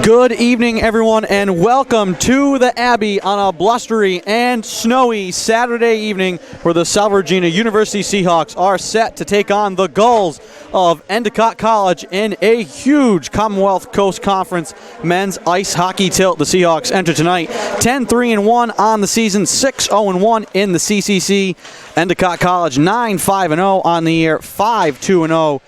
Good evening, everyone, and welcome to the Abbey on a blustery and snowy Saturday evening where the Salve Regina University Seahawks are set to take on the Gulls of Endicott College in a huge Commonwealth Coast Conference men's ice hockey tilt. The Seahawks enter tonight 10-3-1 on the season, 6-0-1 in the CCC. Endicott College 9-5-0 on the year, 5-2-0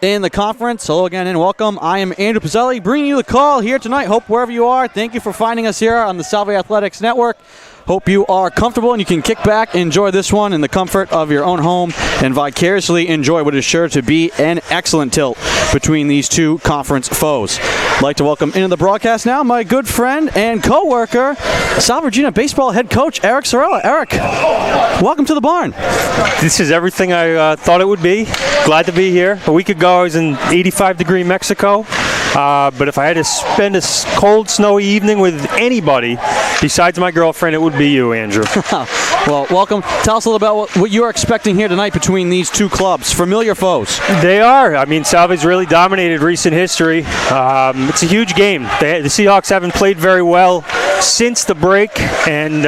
in the conference. Hello again and welcome. I am Andrew Pizzelli bringing you the call here tonight. Hope wherever you are, thank you for finding us here on the Salve Athletics Network. Hope you are comfortable and you can kick back, enjoy this one in the comfort of your own home, and vicariously enjoy what is sure to be an excellent tilt between these two conference foes. I'd like to welcome into the broadcast now my good friend and co-worker, Salve Regina baseball head coach Eric Sorella. Eric, welcome to the barn. This is everything I thought it would be. Glad to be here. A week ago I was in 85-degree Mexico. But if I had to spend a cold, snowy evening with anybody besides my girlfriend, it would be you, Andrew. Well, welcome. Tell us a little about what you're expecting here tonight between these two clubs, familiar foes. They are. I mean, Salve's really dominated recent history. It's a huge game. The Seahawks haven't played very well since the break, and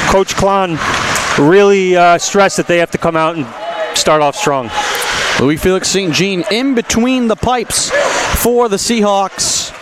Coach Klon really stressed that they have to come out and start off strong. Louis Felix St. Jean in between the pipes for the Seahawks.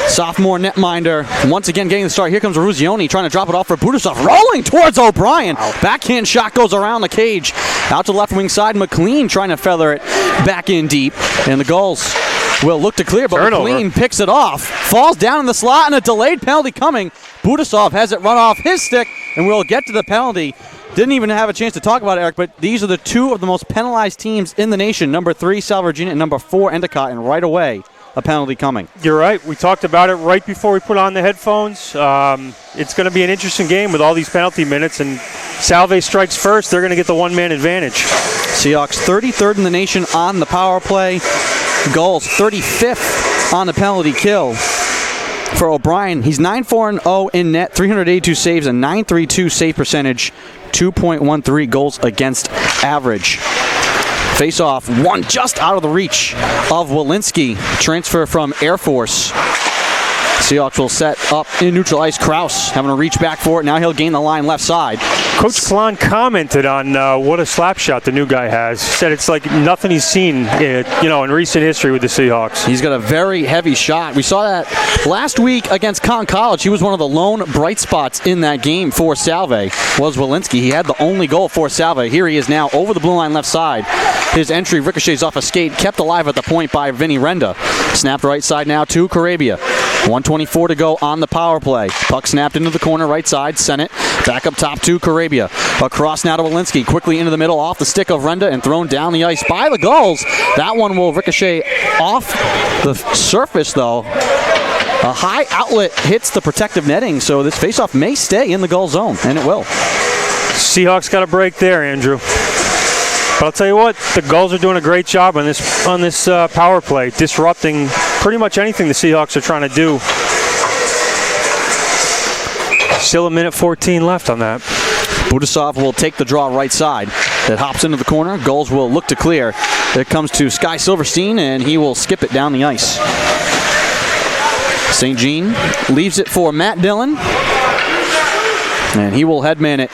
Sophomore netminder once again getting the start. Here comes Ruzioni trying to drop it off for Budasov. Rolling towards O'Brien. Backhand shot goes around the cage. Out to the left wing side. McLean trying to feather it back in deep. And the Gulls will look to clear, but turnover. McLean picks it off. Falls down in the slot and a delayed penalty coming. Budasov has it run off his stick and we'll get to the penalty. Didn't even have a chance to talk about it, Eric, but these are the two of the most penalized teams in the nation. Number 3, Salve Regina, and number 4, Endicott, and right away, a penalty coming. You're right. We talked about it right before we put on the headphones. It's going to be an interesting game with all these penalty minutes, and Salve strikes first. They're going to get the one-man advantage. Seahawks 33rd in the nation on the power play. Gulls 35th on the penalty kill. For O'Brien, he's 9-4-0 in net, 382 saves, a 9.32 save percentage, 2.13 goals against average. Face-off, one just out of the reach of Walensky, transfer from Air Force. Seahawks will set up in neutral ice. Kraus having to reach back for it. Now he'll gain the line left side. Coach Klon commented on what a slap shot the new guy has. Said it's like nothing he's seen, in recent history with the Seahawks. He's got a very heavy shot. We saw that last week against Con College. He was one of the lone bright spots in that game for Salve. Was Walensky. He had the only goal for Salve. Here he is now over the blue line left side. His entry ricochets off a skate, kept alive at the point by Vinny Renda. Snapped right side now to Carabia. 1:24 to go on the power play. Puck snapped into the corner right side. Sennett back up top to Carabia. Across now to Walensky. Quickly into the middle off the stick of Renda and thrown down the ice by the Gulls. That one will ricochet off the surface though. A high outlet hits the protective netting, so this faceoff may stay in the Gull zone, and it will. Seahawks got a break there, Andrew. But I'll tell you what, the Gulls are doing a great job on this power play, disrupting pretty much anything the Seahawks are trying to do. Still a minute 14 left on that. Budasov will take the draw right side. It hops into the corner. Gulls will look to clear. It comes to Sky Silverstein, and he will skip it down the ice. St. Jean leaves it for Matt Dillon, and he will headman it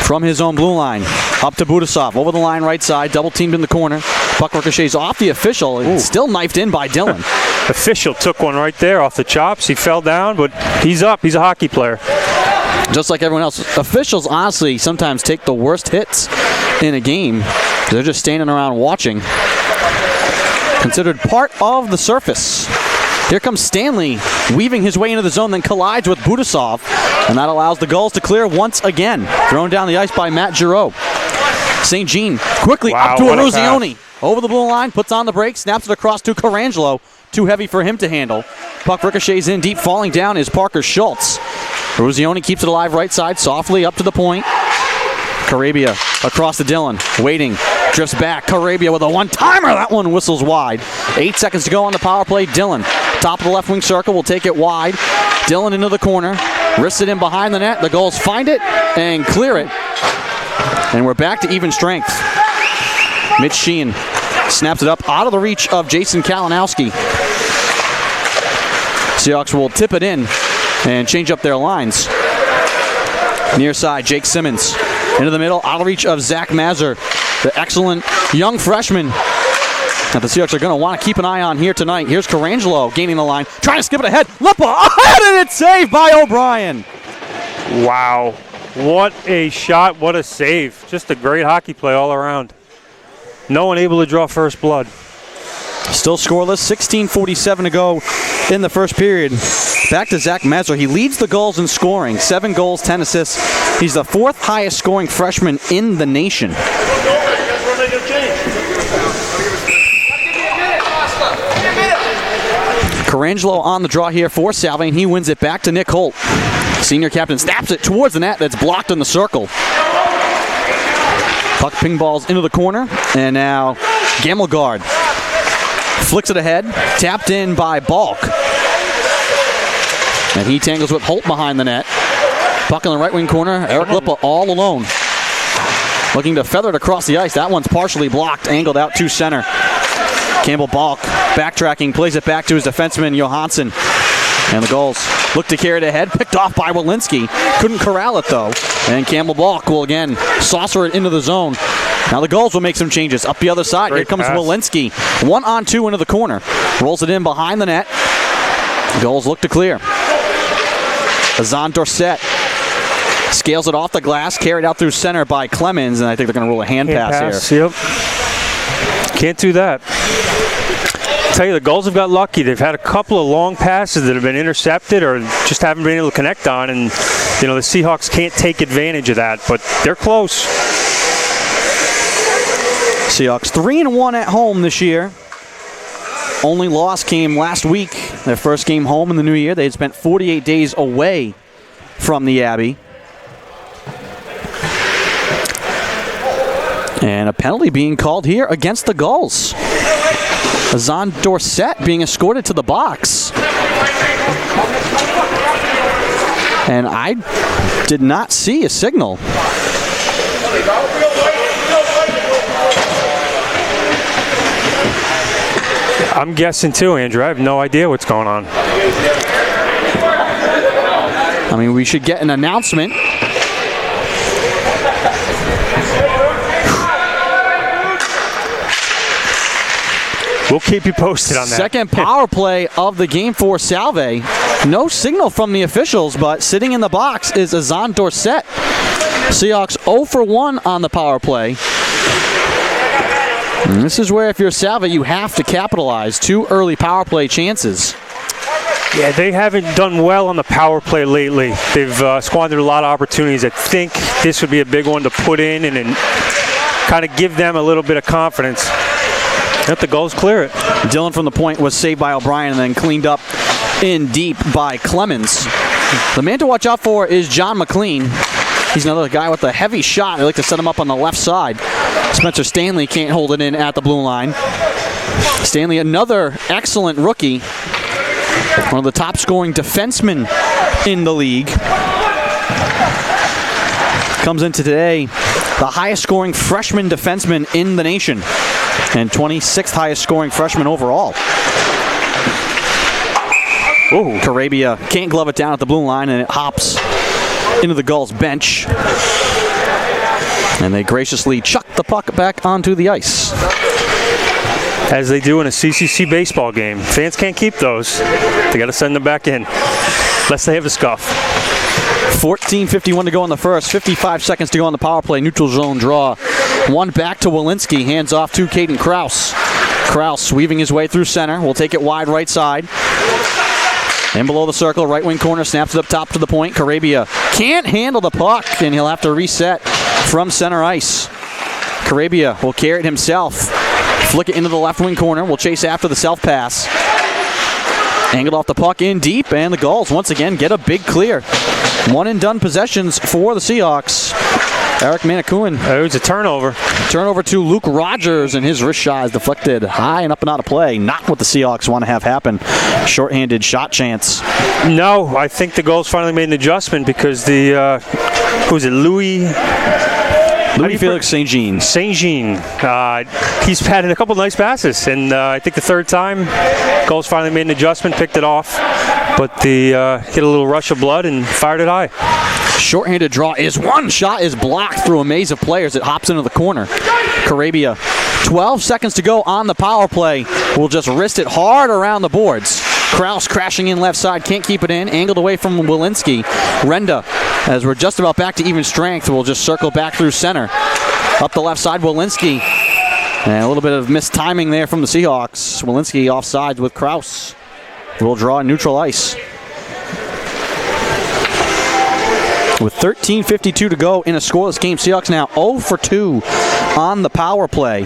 from his own blue line. Up to Budasov, over the line right side, double teamed in the corner. Puck ricochets off the official. It's still knifed in by Dillon. Official took one right there off the chops. He fell down, but he's up. He's a hockey player. Just like everyone else. Officials honestly sometimes take the worst hits in a game. They're just standing around watching. Considered part of the surface. Here comes Stanley, weaving his way into the zone, then collides with Budasov, and that allows the Gulls to clear once again. Thrown down the ice by Matt Giroux. St. Jean quickly up to Ruzioni. Over the blue line, puts on the brake, snaps it across to Carangelo. Too heavy for him to handle. Puck ricochets in deep, falling down is Parker Schultz. Ruzioni keeps it alive right side, softly up to the point. Carabia across to Dillon, waiting, drifts back. Carabia with a one-timer. That one whistles wide. 8 seconds to go on the power play. Dillon, top of the left wing circle, will take it wide. Dillon into the corner, wrists it in behind the net. The Gulls find it and clear it. And we're back to even strength. Mitch Sheehan snaps it up out of the reach of Jason Kalinowski. Seahawks will tip it in and change up their lines. Near side, Jake Simmons. Into the middle, out of reach of Zach Mazur, the excellent young freshman that the Seahawks are going to want to keep an eye on here tonight. Here's Carangelo gaining the line, trying to skip it ahead. Lippa ahead, and it's saved by O'Brien. Wow. What a shot, what a save. Just a great hockey play all around. No one able to draw first blood. Still scoreless, 16:47 to go in the first period. Back to Zach Mazur. He leads the Gulls in scoring. 7 goals, 10 assists. He's the 4th highest scoring freshman in the nation. Carangelo on the draw here for Salve, and he wins it back to Nick Holt. Senior captain snaps it towards the net that's blocked in the circle. Puck ping balls into the corner, and now Gamelgard flicks it ahead, tapped in by Balk. And he tangles with Holt behind the net. Puck in the right wing corner, Eric Lippa all alone. Looking to feather it across the ice. That one's partially blocked, angled out to center. Campbell Balk backtracking, plays it back to his defenseman, Johansson. And the Gulls look to carry it ahead, picked off by Walensky. Couldn't corral it though. And Campbell Balk will again saucer it into the zone. Now the Gulls will make some changes. Up the other side, Great here comes pass. Walensky. 1-on-2 into the corner. Rolls it in behind the net. The Gulls look to clear. Azan Dorsett scales it off the glass, carried out through center by Clemens, and I think they're going to roll a hand pass here. Yep. Can't do that. Tell you, the Gulls have got lucky. They've had a couple of long passes that have been intercepted or just haven't been able to connect on, and you know the Seahawks can't take advantage of that, but they're close. Seahawks 3-1 at home this year. Only loss came last week. Their first game home in the new year. They had spent 48 days away from the Abbey. And a penalty being called here against the Gulls. Azan Dorsett being escorted to the box. And I did not see a signal. I'm guessing too, Andrew. I have no idea what's going on. I mean, we should get an announcement. We'll keep you posted on that. Second power play of the game for Salve. No signal from the officials, but sitting in the box is Azan Dorsett. Seahawks 0 for 1 on the power play. And this is where, if you're Salve, you have to capitalize. 2 early power play chances. Yeah, they haven't done well on the power play lately. They've squandered a lot of opportunities. I think this would be a big one to put in and kind of give them a little bit of confidence. Let the Gulls clear it. Dylan from the point was saved by O'Brien and then cleaned up in deep by Clemens. The man to watch out for is John McLean. He's another guy with a heavy shot. They like to set him up on the left side. Spencer Stanley can't hold it in at the blue line. Stanley, another excellent rookie. One of the top scoring defensemen in the league. Comes into today the highest scoring freshman defenseman in the nation. And 26th highest scoring freshman overall. Ooh, Carabia can't glove it down at the blue line, and it hops into the Gulls bench. And they graciously chuck the puck back onto the ice. As they do in a CCC baseball game. Fans can't keep those. They got to send them back in, unless they have a scuff. 14:51 to go in the first. 55 seconds to go on the power play. Neutral zone draw. One back to Walensky. Hands off to Caden Kraus. Kraus weaving his way through center. Will take it wide right side. In below the circle, right wing corner, snaps it up top to the point. Carabia can't handle the puck, and he'll have to reset from center ice. Carabia will carry it himself. Flick it into the left wing corner. Will chase after the self pass. Angled off the puck in deep, and the Gulls once again get a big clear. One and done possessions for the Seahawks. Eric Manakouan. It was a turnover. Turnover to Luke Rogers, and his wrist shot is deflected high and up and out of play. Not what the Seahawks want to have happen. Shorthanded shot chance. No, I think the Gulls finally made an adjustment because the, who was it, Louis Felix St. Jean. St. Jean. He's had a couple nice passes, and I think the third time, Gulls finally made an adjustment, picked it off. but the hit a little rush of blood and fired it high. Short-handed draw is one shot is blocked through a maze of players. It hops into the corner. Karabia, 12 seconds to go on the power play. Will just wrist it hard around the boards. Kraus crashing in left side, can't keep it in. Angled away from Walensky. Renda, as we're just about back to even strength, will just circle back through center. Up the left side, Walensky. And a little bit of missed timing there from the Seahawks. Walensky offsides with Kraus. Will draw neutral ice. With 13:52 to go in a scoreless game, Seahawks now 0 for 2 on the power play.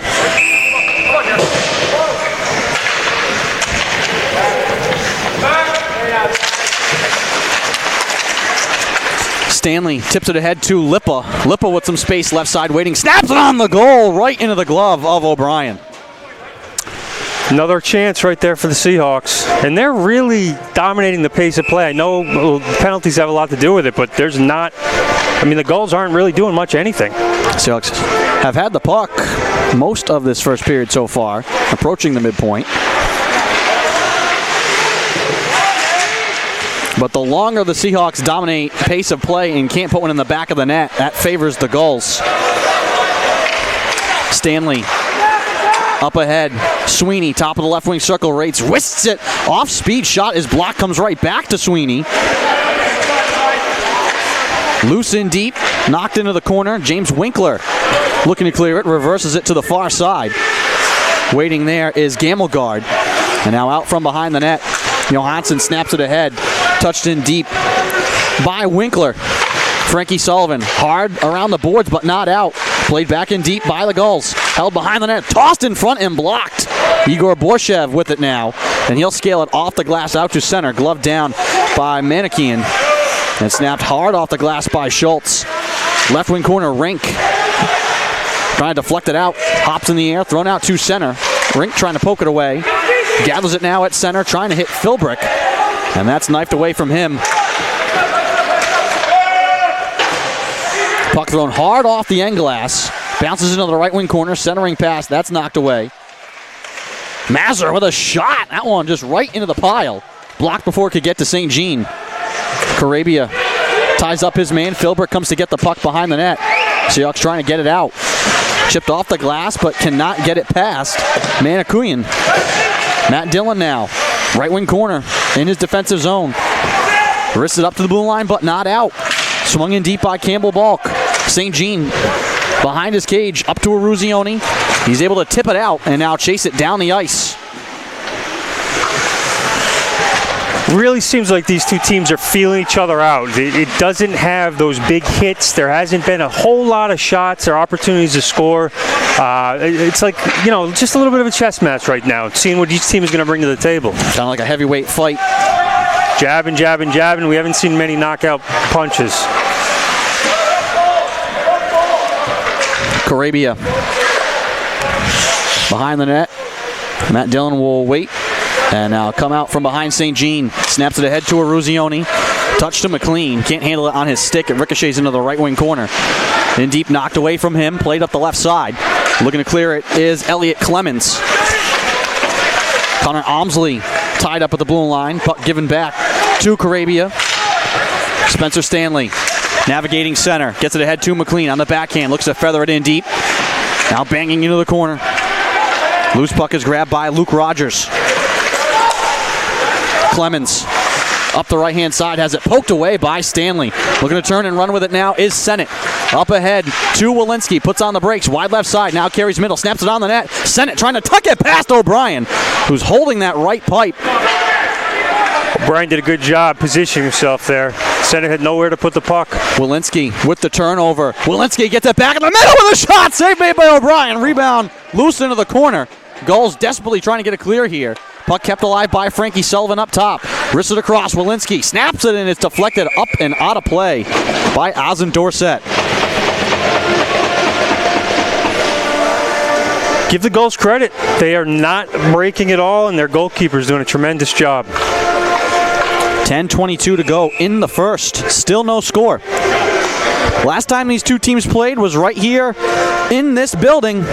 Stanley tips it ahead to Lippa. Lippa with some space left side waiting. Snaps it on the goal right into the glove of O'Brien. Another chance right there for the Seahawks. And they're really dominating the pace of play. I know penalties have a lot to do with it, but there's not... I mean, the goals aren't really doing much anything. Seahawks have had the puck most of this first period so far, approaching the midpoint. But the longer the Seahawks dominate pace of play and can't put one in the back of the net, that favors the Gulls. Stanley up ahead. Sweeney, top of the left wing circle, rates, wrists it. Off speed shot is blocked, comes right back to Sweeney. Loose in deep, knocked into the corner. James Winkler looking to clear it, reverses it to the far side. Waiting there is Gamelgard. And now out from behind the net, Johansson snaps it ahead. Touched in deep by Winkler. Frankie Sullivan, hard around the boards but not out. Played back in deep by the Gulls. Held behind the net, tossed in front and blocked. Igor Borshev with it now. And he'll scale it off the glass out to center. Gloved down by Manikian. And snapped hard off the glass by Schultz. Left wing corner, Rink. Trying to deflect it out. Hops in the air, thrown out to center. Rink trying to poke it away. Gathers it now at center, trying to hit Philbrick. And that's knifed away from him. Puck thrown hard off the end glass. Bounces into the right wing corner, centering pass. That's knocked away. Mazur with a shot. That one just right into the pile. Blocked before it could get to St. Jean. Karabia ties up his man. Philbrick comes to get the puck behind the net. Seahawks trying to get it out. Chipped off the glass, but cannot get it past Manikian. Matt Dillon now. Right wing corner in his defensive zone. Wristed up to the blue line, but not out. Swung in deep by Campbell Balk. St. Jean behind his cage, up to Eruzione. He's able to tip it out and now chase it down the ice. Really seems like these two teams are feeling each other out. It doesn't have those big hits. There hasn't been a whole lot of shots or opportunities to score. It's like, you know, just a little bit of a chess match right now, seeing what each team is going to bring to the table. Kind of like a heavyweight fight. Jabbing, jabbing, jabbing. We haven't seen many knockout punches. Karabia behind the net. Matt Dillon will wait. And now come out from behind St. Jean. Snaps it ahead to Eruzione. Touch to McLean. Can't handle it on his stick. It ricochets into the right wing corner. In deep, knocked away from him. Played up the left side. Looking to clear it is Elliot Clemens. Connor Omsley tied up at the blue line. Puck given back to Karabia. Spencer Stanley navigating center. Gets it ahead to McLean on the backhand. Looks to feather it in deep. Now banging into the corner. Loose puck is grabbed by Luke Rogers. Clemens up the right-hand side, has it poked away by Stanley. Looking to turn and run with it now is Sennett. Up ahead to Walensky, puts on the brakes, wide left side, now carries middle, snaps it on the net. Sennett trying to tuck it past O'Brien, who's holding that right pipe. O'Brien did a good job positioning himself there. Sennett had nowhere to put the puck. Walensky with the turnover. Walensky gets it back in the middle with a shot, save made by O'Brien. Rebound loose into the corner. Gulls desperately trying to get a clear here. Puck kept alive by Frankie Sullivan up top. Wristed across, Walensky snaps it and it's deflected up and out of play by Ozan Dorsett. Give the Gulls credit. They are not breaking it all, and their goalkeeper's doing a tremendous job. 10:22 to go in the first. Still no score. Last time these two teams played was right here in this building.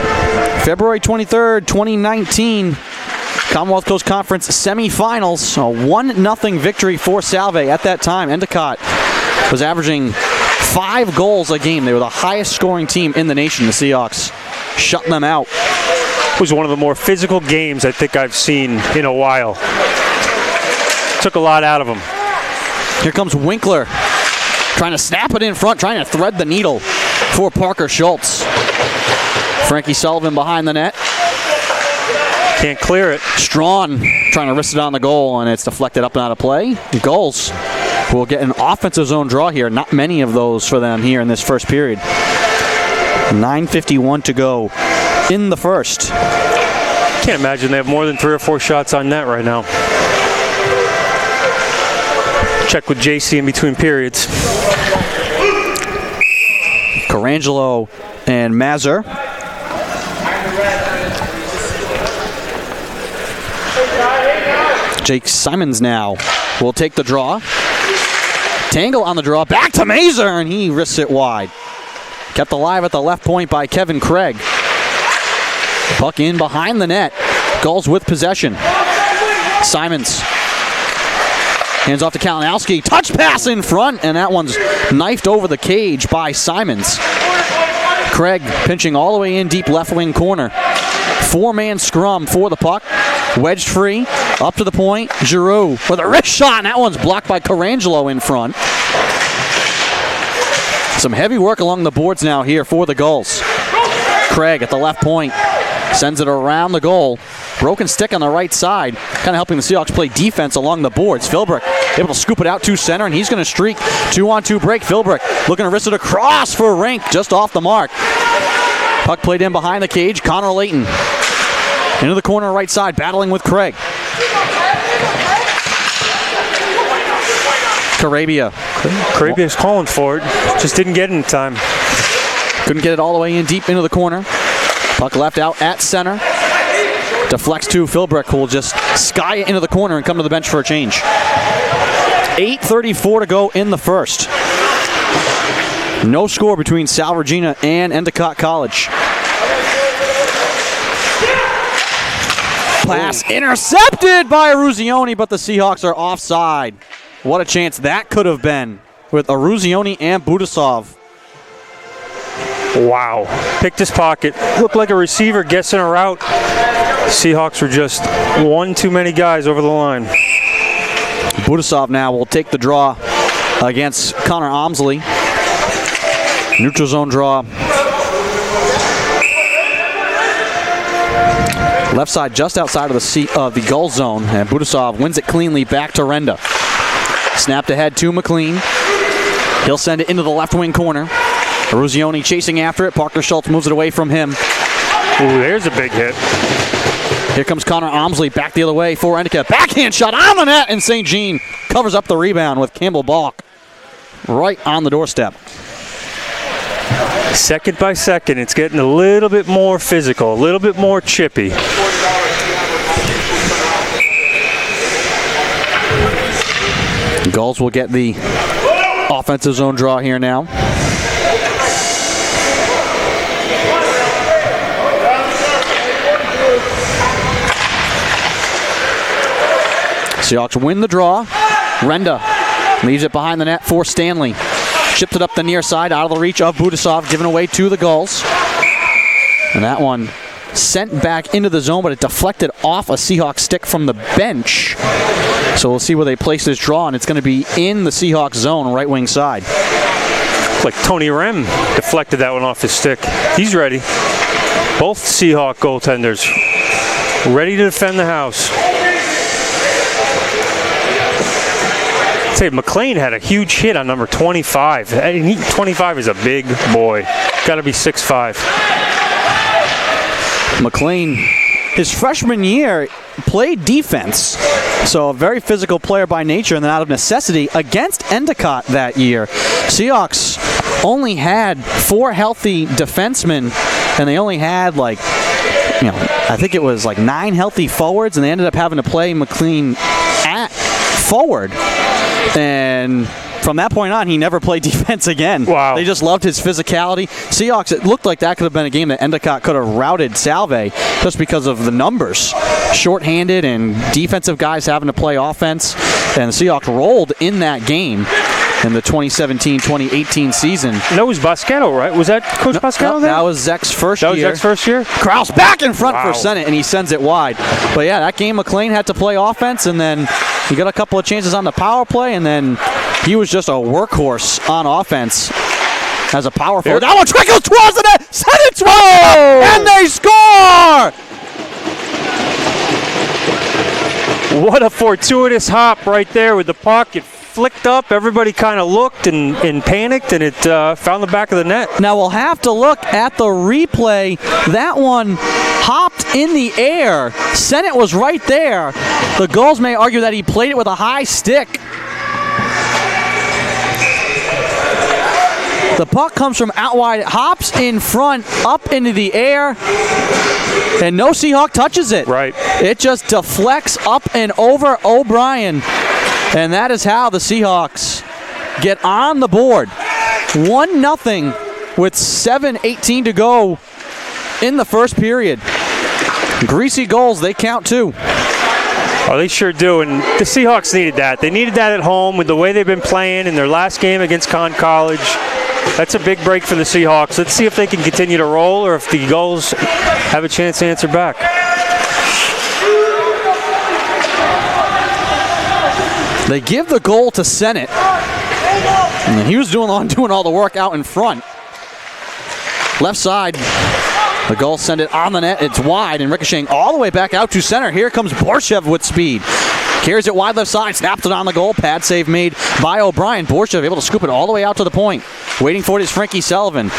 February 23rd, 2019. Commonwealth Coast Conference semifinals. A 1-0 victory for Salve. At that time, Endicott was averaging 5 goals a game. They were the highest scoring team in the nation. The Seahawks shut them out. It was one of the more physical games I think I've seen in a while. Took a lot out of them. Here comes Winkler, trying to snap it in front, trying to thread the needle for Parker Schultz. Frankie Sullivan behind the net. Can't clear it. Strawn trying to wrist it on the goal, and it's deflected up and out of play. Goals will get an offensive zone draw here. Not many of those for them here in this first period. 9:51 to go in the first. Can't imagine they have more than 3 or 4 shots on net right now. Check with JC in between periods. Carangelo and Mazur. Jake Simons now will take the draw. Tangle on the draw. Back to Mazur, and he risks it wide. Kept alive at the left point by Kevin Craig. Puck in behind the net. Gulls with possession. Simons. Hands off to Kalinowski. Touch pass in front, and that one's knifed over the cage by Simons. Craig pinching all the way in deep left wing corner. 4-man scrum for the puck. Wedged free. Up to the point. Giroux with a wrist shot, and that one's blocked by Carangelo in front. Some heavy work along the boards now here for the Gulls. Craig at the left point. Sends it around the goal. Broken stick on the right side. Kind of helping the Seahawks play defense along the boards. Philbrick able to scoop it out to center, and he's going to streak. 2-on-2 break. Philbrick looking to wrist it across for Rink. Just off the mark. Puck played in behind the cage. Connor Layton into the corner right side, battling with Craig. Carabia's calling for it. Just didn't get it in time. Couldn't get it all the way in deep into the corner. Puck left out at center. Deflects to Philbrick, who will just sky it into the corner and come to the bench for a change. 8:34 to go in the first. No score between Salve Regina and Endicott College. Pass intercepted by Aruzioni, but the Seahawks are offside. What a chance that could have been with Aruzioni and Budasov. Wow. Picked his pocket. Looked like a receiver guessing a route. Seahawks were just one too many guys over the line. Budasov now will take the draw against Connor Omsley. Neutral zone draw. Left side just outside of the goal zone, and Budasov wins it cleanly back to Renda. Snapped ahead to McLean. He'll send it into the left wing corner. Aruzioni chasing after it. Parker Schultz moves it away from him. Ooh, there's a big hit. Here comes Connor Omsley back the other way for Endicott. Backhand shot on the net, and St. Jean covers up the rebound with Campbell Balk right on the doorstep. Second by second, it's getting a little bit more physical, a little bit more chippy. Gulls will get the offensive zone draw here now. Seahawks win the draw. Renda leaves it behind the net for Stanley. Chips it up the near side, out of the reach of Budasov, given away to the Gulls. And that one sent back into the zone, but it deflected off a Seahawks stick from the bench. So we'll see where they place this draw, and it's going to be in the Seahawks zone, right wing side. Like Tony Rem deflected that one off his stick. He's ready. Both Seahawk goaltenders ready to defend the house. Say McLean had a huge hit on number 25. 25 is a big boy. Got to be 6'5". McLean, his freshman year, played defense. So a very physical player by nature, and then out of necessity against Endicott that year. Seahawks only had 4 healthy defensemen, and they only had I think it was 9 healthy forwards, and they ended up having to play McLean at forward. And from that point on, he never played defense again. Wow. They just loved his physicality. Seahawks, it looked like that could have been a game that Endicott could have routed Salve just because of the numbers. Short-handed and defensive guys having to play offense. And the Seahawks rolled in that game in the 2017-2018 season. That was Boscato, right? Was that Coach Boscato there? That was Zek's first year. That was Zek's first year? Kraus back in front for Sennett, and he sends it wide. But yeah, that game McLean had to play offense, and then he got a couple of chances on the power play, and then he was just a workhorse on offense as a power forward. That one trickles towards the net. Sennett's and they score! What a fortuitous hop right there with the puck. It flicked up. Everybody kind of looked and panicked, and it found the back of the net. Now we'll have to look at the replay. That one hopped in the air. Sennett was right there. The Gulls may argue that he played it with a high stick. The puck comes from out wide, hops in front, up into the air, and no Seahawk touches it. Right. It just deflects up and over O'Brien, and that is how the Seahawks get on the board. 1-0 with 7:18 to go in the first period. Greasy goals, they count too. Oh, they sure do, and the Seahawks needed that. They needed that at home with the way they've been playing in their last game against Conn College. That's a big break for the Seahawks. Let's see if they can continue to roll or if the Gulls have a chance to answer back. They give the goal to Sennett. And he was doing all the work out in front. Left side. The Gulls send it on the net. It's wide and ricocheting all the way back out to center. Here comes Borshev with speed. Carries it wide left side, snaps it on the goal. Pad save made by O'Brien. Borshev able to scoop it all the way out to the point. Waiting for it is Frankie Sullivan.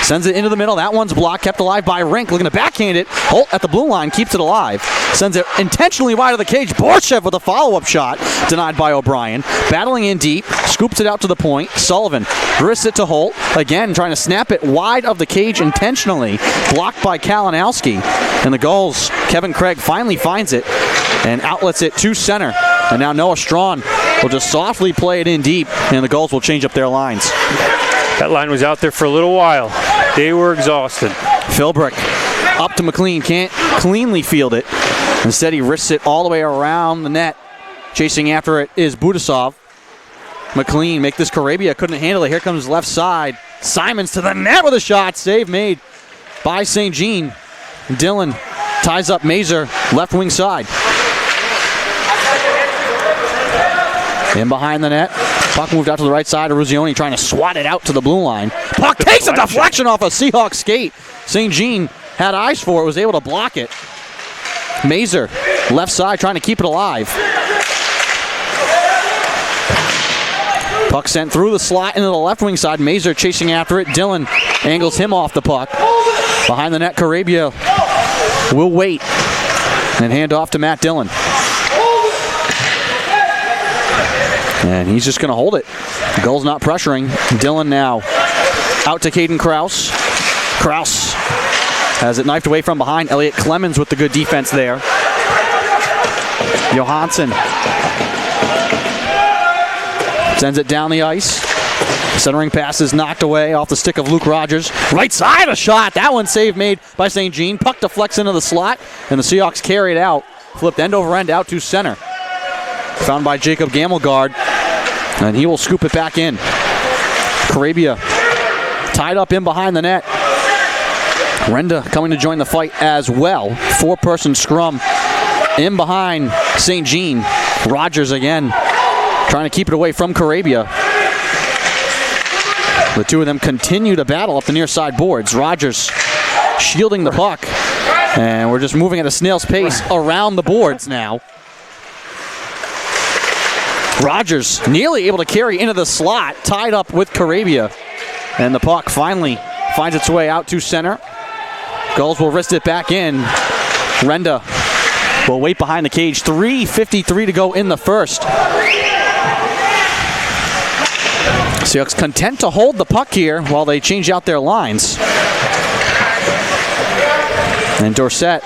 Sends it into the middle. That one's blocked, kept alive by Rink. Looking to backhand it. Holt at the blue line keeps it alive. Sends it intentionally wide of the cage. Borshev with a follow-up shot. Denied by O'Brien. Battling in deep. Scoops it out to the point. Sullivan wrists it to Holt. Again, trying to snap it wide of the cage intentionally. Blocked by Kalinowski. And the Gulls, Kevin Craig finally finds it and outlets it to center. And now Noah Strawn will just softly play it in deep, and the Gulls will change up their lines. That line was out there for a little while. They were exhausted. Philbrick up to McLean, can't cleanly field it. Instead, he wrists it all the way around the net. Chasing after it is Budasov. McLean make this Carabia, couldn't handle it. Here comes left side. Simons to the net with a shot. Save made by St. Jean. Dillon ties up Mazer, left wing side. In behind the net. Puck moved out to the right side. Ruzioni trying to swat it out to the blue line. Puck takes a deflection off a Seahawks skate. St. Jean had eyes for it, was able to block it. Mazer, left side, trying to keep it alive. Puck sent through the slot into the left wing side. Mazer chasing after it. Dillon angles him off the puck. Behind the net, Carabia will wait and hand off to Matt Dillon. And he's just going to hold it. The goal's not pressuring. Dillon now out to Caden Kraus. Kraus has it knifed away from behind. Elliot Clemens with the good defense there. Johansson sends it down the ice. Centering pass is knocked away off the stick of Luke Rogers. Right side, a shot. That one save made by St. Jean. Puck deflects into the slot, and the Seahawks carry it out. Flipped end over end out to center. Found by Jacob Gamelgard, and he will scoop it back in. Carabia tied up in behind the net. Renda coming to join the fight as well. Four-person scrum in behind St. Jean. Rogers again trying to keep it away from Carabia. The two of them continue to battle up the near side boards. Rogers shielding the puck, and we're just moving at a snail's pace around the boards now. Rogers nearly able to carry into the slot, tied up with Carabia. And the puck finally finds its way out to center. Gulls will wrist it back in. Renda will wait behind the cage. 3:53 to go in the first. Seahawks content to hold the puck here while they change out their lines. And Dorsett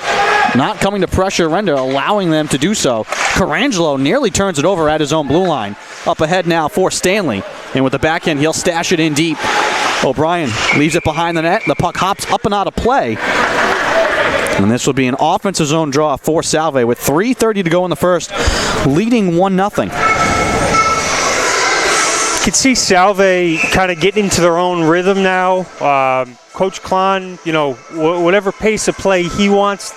not coming to pressure Renda, allowing them to do so. Carangelo nearly turns it over at his own blue line. Up ahead now for Stanley. And with the backhand, he'll stash it in deep. O'Brien leaves it behind the net. The puck hops up and out of play. And this will be an offensive zone draw for Salve with 3:30 to go in the first, leading 1-0. You can see Salve kind of getting into their own rhythm now. Coach Klon, whatever pace of play he wants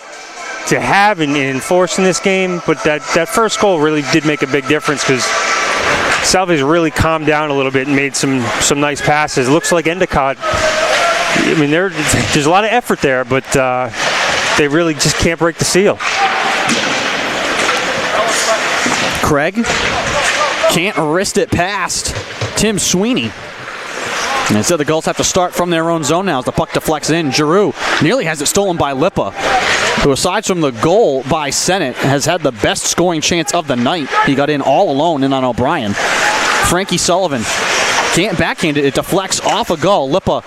to have and enforce in this game, but that first goal really did make a big difference because Salve's really calmed down a little bit and made some nice passes. Looks like Endicott, there's a lot of effort there, but they really just can't break the seal. Craig can't wrist it past Tim Sweeney. And instead, the Gulls have to start from their own zone now as the puck deflects in. Giroux nearly has it stolen by Lippa, who, aside from the goal by Sennett, has had the best scoring chance of the night. He got in all alone in on O'Brien. Frankie Sullivan can't backhand it. It deflects off a goal. Lippa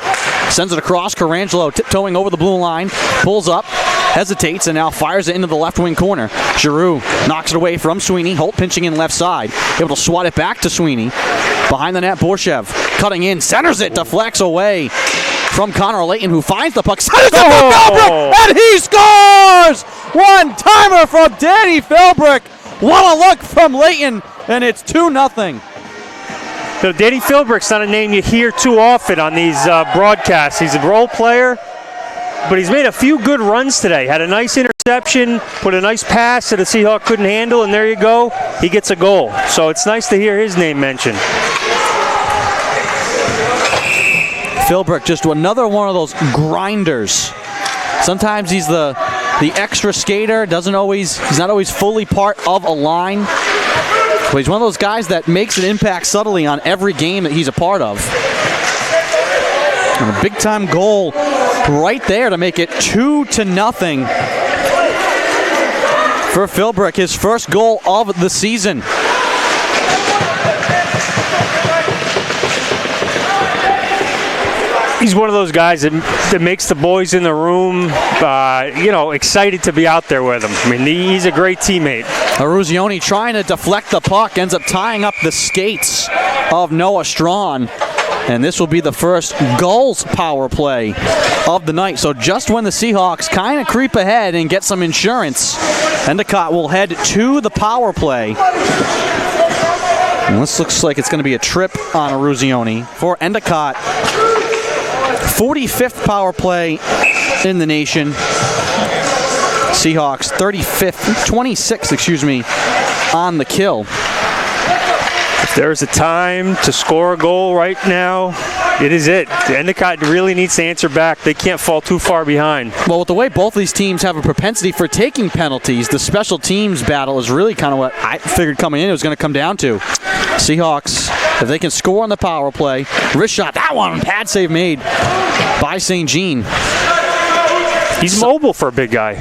sends it across. Carangelo tiptoeing over the blue line. Pulls up. Hesitates and now fires it into the left wing corner. Giroux knocks it away from Sweeney. Holt pinching in left side. Able to swat it back to Sweeney. Behind the net, Borshev cutting in. Centers it. Deflects away from Connor Layton, who finds the puck. Centers it for Philbrick! And he scores! One-timer from Danny Philbrick. What a look from Layton. And it's 2-0. So Danny Philbrick's not a name you hear too often on these broadcasts. He's a role player, but he's made a few good runs today. Had a nice interception, put a nice pass that the Seahawk couldn't handle, and there you go. He gets a goal. So it's nice to hear his name mentioned. Philbrick, just another one of those grinders. Sometimes he's the extra skater. He's not always fully part of a line. But he's one of those guys that makes an impact subtly on every game that he's a part of. And a big-time goal right there to make it 2-0 for Philbrick, his first goal of the season. He's one of those guys that makes the boys in the room, excited to be out there with him. I mean, he's a great teammate. Aruzioni trying to deflect the puck, ends up tying up the skates of Noah Strawn. And this will be the first Gulls power play of the night. So just when the Seahawks kind of creep ahead and get some insurance, Endicott will head to the power play. And this looks like it's going to be a trip on Aruzioni for Endicott. 45th power play in the nation. Seahawks 26th on the kill. If there's a time to score a goal right now, it is it. Endicott really needs to answer back. They can't fall too far behind. Well, with the way both these teams have a propensity for taking penalties, the special teams battle is really kind of what I figured coming in it was going to come down to. Seahawks, if they can score on the power play, wrist shot, that one, pad save made by St. Jean. He's mobile for a big guy.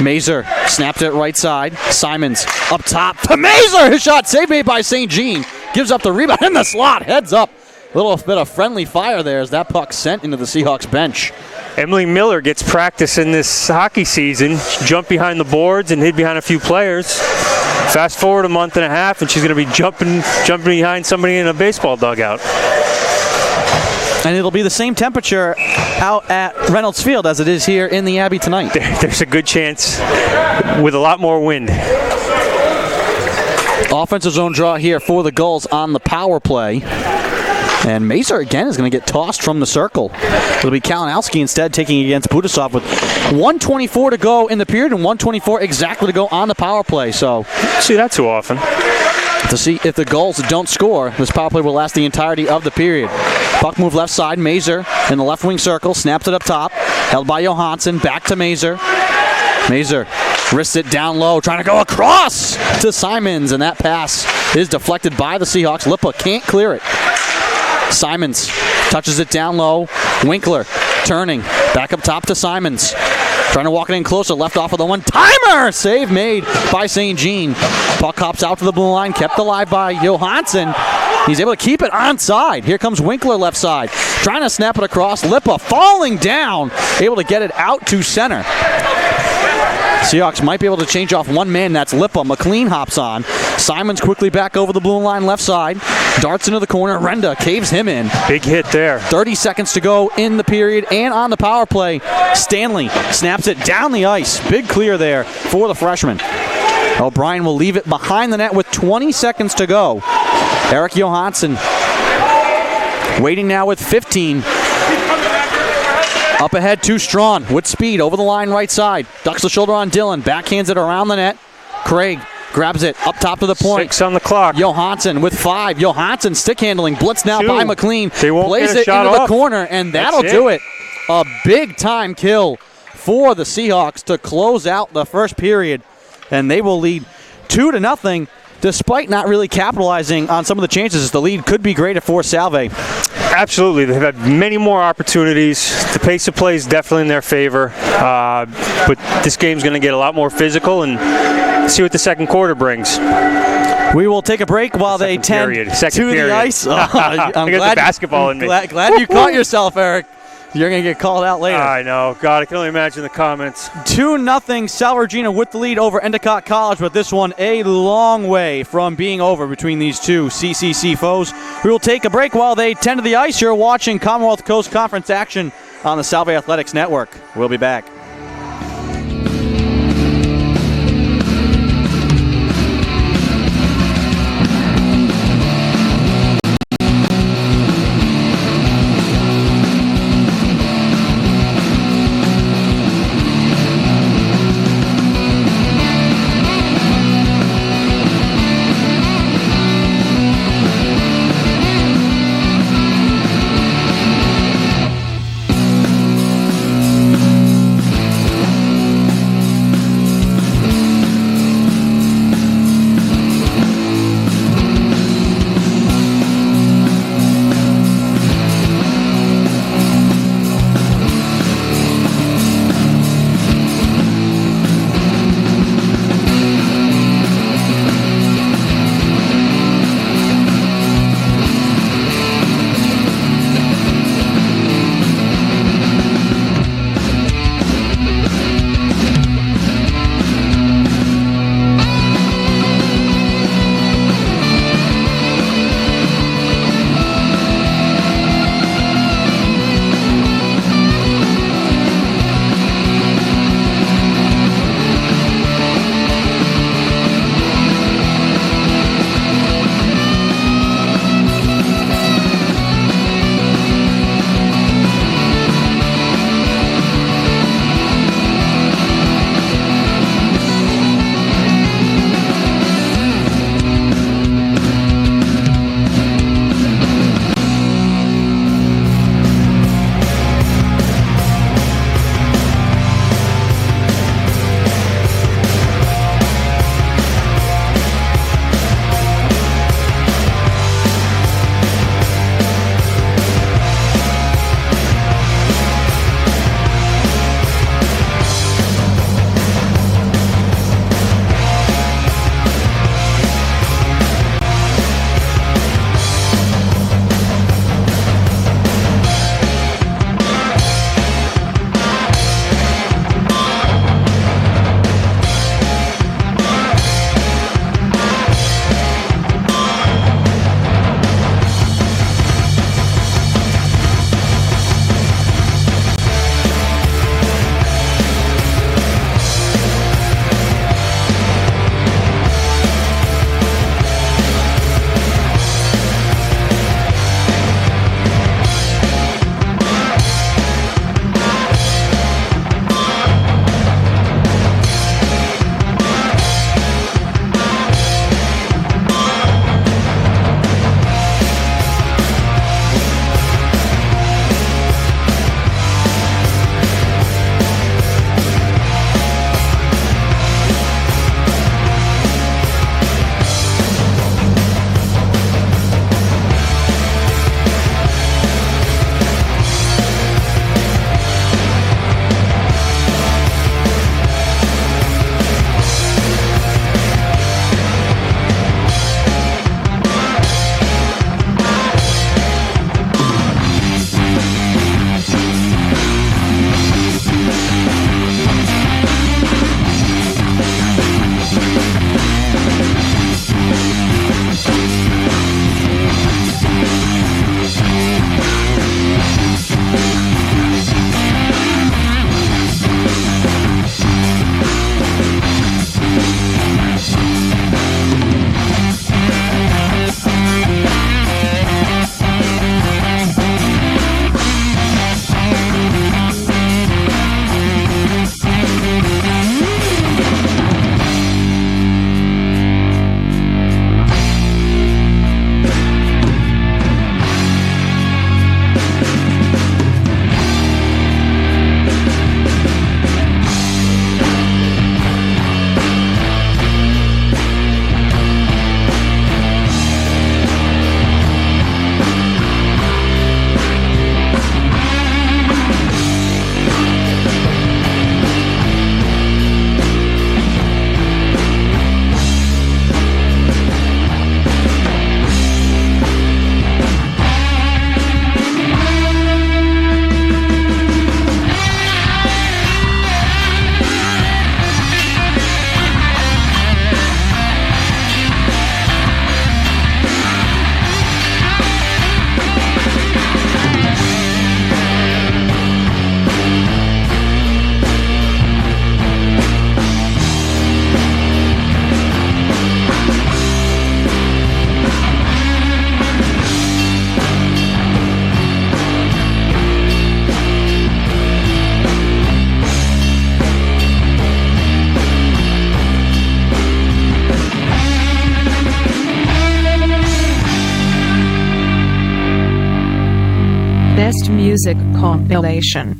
Mazer snapped it right side. Simons up top to Mazer. His shot save made by St. Jean. Gives up the rebound in the slot. Heads up. A little bit of friendly fire there as that puck sent into the Seahawks bench. Emily Miller gets practice in this hockey season. She jumped behind the boards and hid behind a few players. Fast forward a month and a half, and she's going to be jumping behind somebody in a baseball dugout. And it'll be the same temperature out at Reynolds Field as it is here in the Abbey tonight. There's a good chance with a lot more wind. Offensive zone draw here for the Gulls on the power play. And Mazer again is going to get tossed from the circle. It'll be Kalinowski instead taking against Budasov with 1:24 to go in the period and 1:24 exactly to go on the power play. So, see that too often. To see if the Gulls don't score, this power play will last the entirety of the period. Puck move left side. Mazer in the left wing circle. Snaps it up top. Held by Johansson. Back to Mazer. Mazer wrists it down low. Trying to go across to Simons. And that pass is deflected by the Seahawks. Lippa can't clear it. Simons touches it down low. Winkler turning. Back up top to Simons. Trying to walk it in closer. Left off of the one-timer. Save made by St. Jean. Puck hops out to the blue line. Kept alive by Johansson. He's able to keep it onside. Here comes Winkler left side. Trying to snap it across. Lippa falling down. Able to get it out to center. Seahawks might be able to change off one man. That's Lippa. McLean hops on. Simons quickly back over the blue line left side. Darts into the corner. Renda caves him in. Big hit there. 30 seconds to go in the period and on the power play. Stanley snaps it down the ice. Big clear there for the freshman. O'Brien will leave it behind the net with 20 seconds to go. Eric Johansson waiting now with 15. Up ahead to Strawn with speed over the line right side. Ducks the shoulder on Dillon. Backhands it around the net. Craig grabs it up top to the point. 6 on the clock. Johansson with 5. Johansson stick handling. Blitz now 2. by McLean. They won't Plays get a it shot into off. the corner, and that'll do it. A big time kill for the Seahawks to close out the first period. And they will lead 2-0, despite not really capitalizing on some of the chances. The lead could be greater for Salve. Absolutely. They've had many more opportunities. The pace of play is definitely in their favor. But this game's going to get a lot more physical, and see what the second quarter brings. We will take a break while they tend to the ice. I got the basketball in me. Glad you caught yourself, Eric. You're going to get called out later. I know. God, I can only imagine the comments. 2-0 Salve Regina with the lead over Endicott College, but this one a long way from being over between these two CCC foes. We will take a break while they tend to the ice. You're watching Commonwealth Coast Conference action on the Salve Athletics Network. We'll be back. music compilation.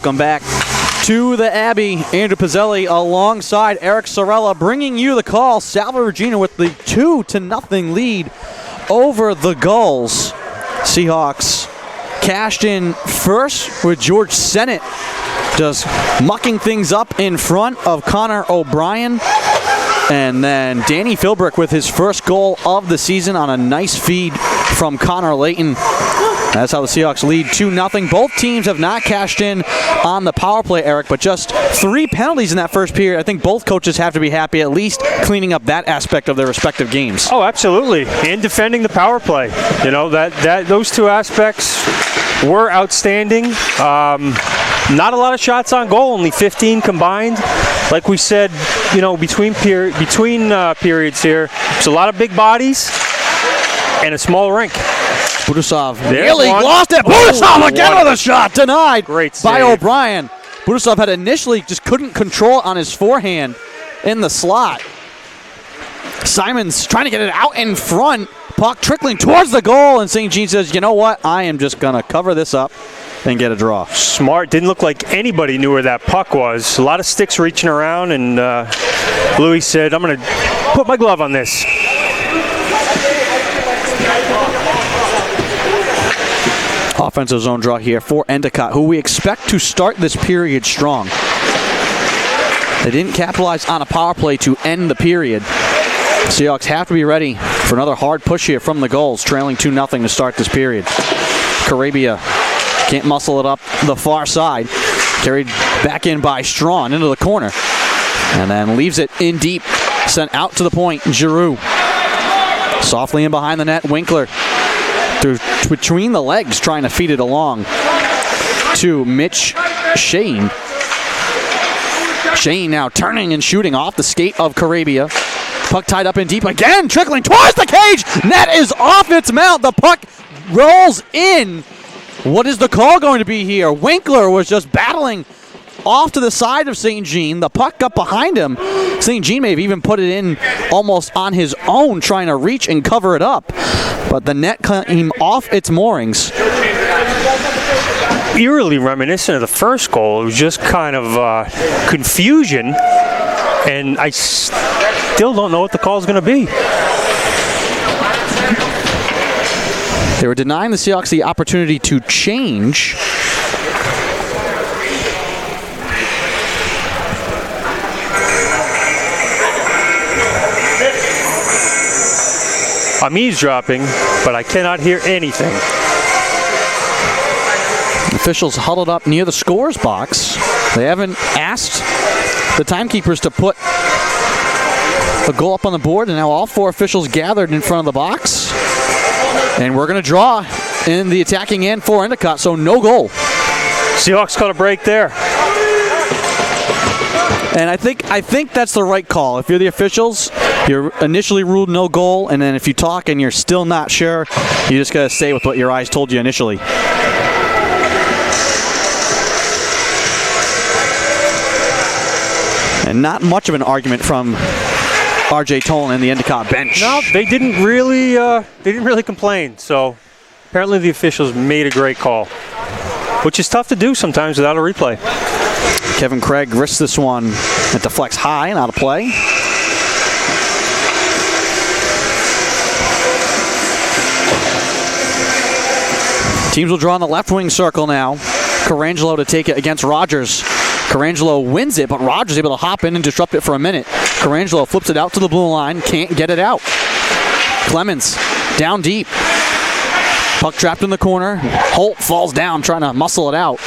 Welcome back to the Abbey. Andrew Pizzelli alongside Eric Sorella bringing you the call. Salve Regina with the 2-0 lead over the Gulls. Seahawks cashed in first with George Sennett just mucking things up in front of Connor O'Brien. And then Danny Philbrick with his first goal of the season on a nice feed from Connor Layton. That's how the Seahawks lead 2-0. Both teams have not cashed in on the power play, Eric, but just 3 penalties in that first period. I think both coaches have to be happy at least cleaning up that aspect of their respective games. Oh, absolutely. And defending the power play. You know, those two aspects were outstanding. Not a lot of shots on goal, only 15 combined. Like we said, you know, between periods here, there's a lot of big bodies and a small rink. Budusov nearly lost it. Budusov again with a shot denied by O'Brien. Budusov had initially just couldn't control it on his forehand in the slot. Simons trying to get it out in front. Puck trickling towards the goal, and St. Jean says, you know what? I am just going to cover this up and get a draw. Smart. Didn't look like anybody knew where that puck was. A lot of sticks reaching around, and Louis said, I'm going to put my glove on this. Offensive zone draw here for Endicott, who we expect to start this period strong. They didn't capitalize on a power play to end the period. Seahawks have to be ready for another hard push here from the Gulls, trailing 2-0 to start this period. Carabia can't muscle it up the far side. Carried back in by Strawn into the corner. And then leaves it in deep. Sent out to the point. Giroux. Softly in behind the net. Winkler through between the legs trying to feed it along to Mitch Shane. Shane now turning and shooting off the skate of Carabia. Puck tied up in deep again. Trickling towards the cage. Net is off its mount. The puck rolls in. What is the call going to be here? Winkler was just battling off to the side of St. Jean. The puck up behind him. St. Jean may have even put it in almost on his own, trying to reach and cover it up. But the net came off its moorings. Eerily reminiscent of the first goal. It was just kind of confusion. And I still don't know what the call is going to be. They were denying the Seahawks the opportunity to change. I'm eavesdropping, but I cannot hear anything. Officials huddled up near the scores box. They haven't asked the timekeepers to put a goal up on the board, and now all 4 officials gathered in front of the box. And we're going to draw in the attacking end for Endicott, so no goal. Seahawks caught a break there. And I think that's the right call. If you're the officials, you're initially ruled no goal, and then if you talk and you're still not sure, you just got to stay with what your eyes told you initially. And not much of an argument from R.J. Tolan and the Endicott bench. No, they didn't really complain. So apparently the officials made a great call, which is tough to do sometimes without a replay. Kevin Craig risks this one. It deflects high and out of play. Teams will draw in the left wing circle now. Carangelo to take it against Rogers. Carangelo wins it, but Rogers able to hop in and disrupt it for a minute. Carangelo flips it out to the blue line, can't get it out. Clemens down deep. Puck trapped in the corner. Holt falls down trying to muscle it out.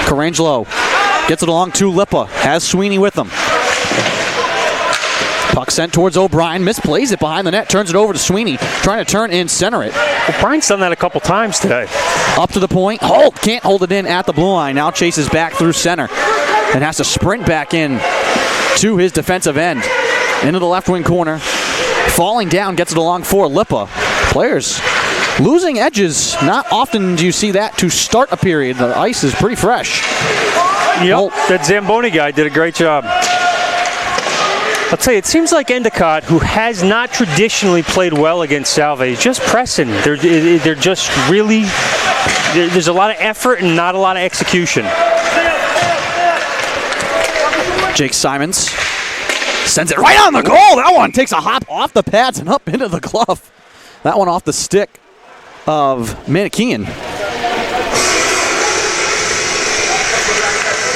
Carangelo gets it along to Lippa. Has Sweeney with him. Puck sent towards O'Brien. Misplays it behind the net. Turns it over to Sweeney. Trying to turn and center it. O'Brien's done that a couple times today. Up to the point. Holt can't hold it in at the blue line. Now chases back through center. And has to sprint back in to his defensive end. Into the left wing corner. Falling down. Gets it along for Lippa. Players losing edges. Not often do you see that to start a period. The ice is pretty fresh. Yep, that Zamboni guy did a great job. I'll tell you, it seems like Endicott, who has not traditionally played well against Salve, is just pressing. They're just really, there's a lot of effort and not a lot of execution. Jake Simons sends it right on the goal. That one takes a hop off the pads and up into the glove. That one off the stick of Manikian.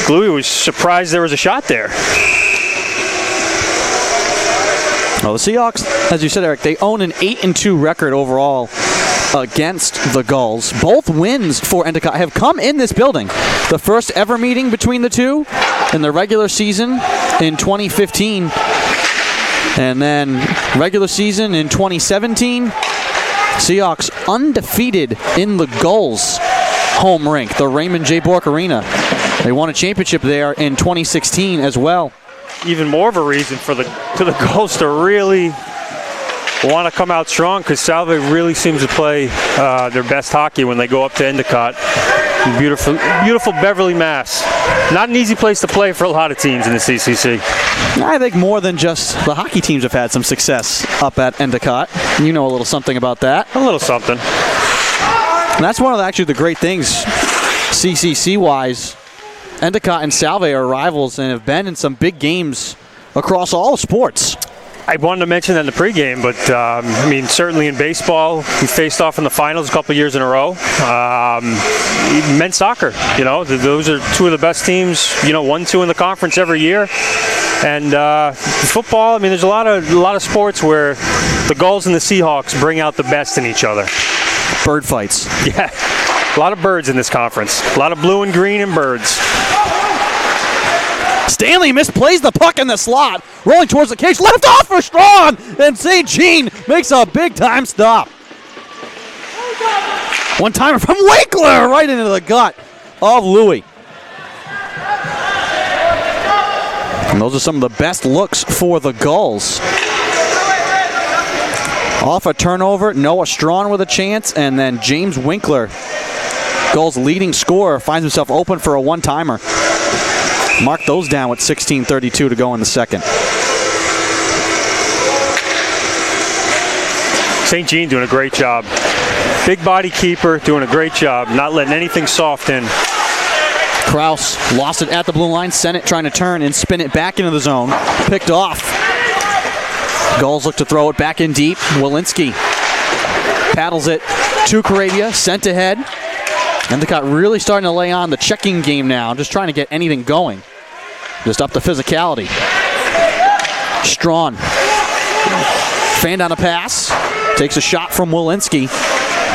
Gluey was surprised there was a shot there. Well, the Seahawks, as you said, Eric, they own an 8-2 record overall against the Gulls. Both wins for Endicott have come in this building. The first ever meeting between the two in the regular season in 2015, and then regular season in 2017. Seahawks undefeated in the Gulls home rink, the Raymond J. Bork Arena. They won a championship there in 2016 as well. Even more of a reason for the Gulls to really want to come out strong, because Salve really seems to play their best hockey when they go up to Endicott. Beautiful, beautiful Beverly, Mass. Not an easy place to play for a lot of teams in the CCC. I think more than just the hockey teams have had some success up at Endicott. You know a little something about that. A little something. And that's one of the great things, CCC-wise. Endicott and Salve are rivals and have been in some big games across all sports. I wanted to mention that in the pregame, but certainly in baseball, we faced off in the finals a couple years in a row. Men's soccer, those are two of the best teams, 1-2 in the conference every year. And football, there's a lot of sports where the Gulls and the Seahawks bring out the best in each other. Bird fights. Yeah, a lot of birds in this conference. A lot of blue and green and birds. Stanley misplays the puck in the slot, rolling towards the cage, left off for Strawn, and St. Jean makes a big-time stop. One-timer from Winkler right into the gut of Louis. And those are some of the best looks for the Gulls. Off a turnover, Noah Strawn with a chance, and then James Winkler, Gulls' leading scorer, finds himself open for a one-timer. Mark those down with 16:32 to go in the second. St. Jean doing a great job. Big body keeper doing a great job, not letting anything soft in. Kraus lost it at the blue line, sent it trying to turn and spin it back into the zone. Picked off. Gulls look to throw it back in deep. Walensky paddles it to Corabia, sent ahead. Endicott really starting to lay on the checking game now, just trying to get anything going. Just up the physicality. Strawn. Fanned on a pass. Takes a shot from Walensky.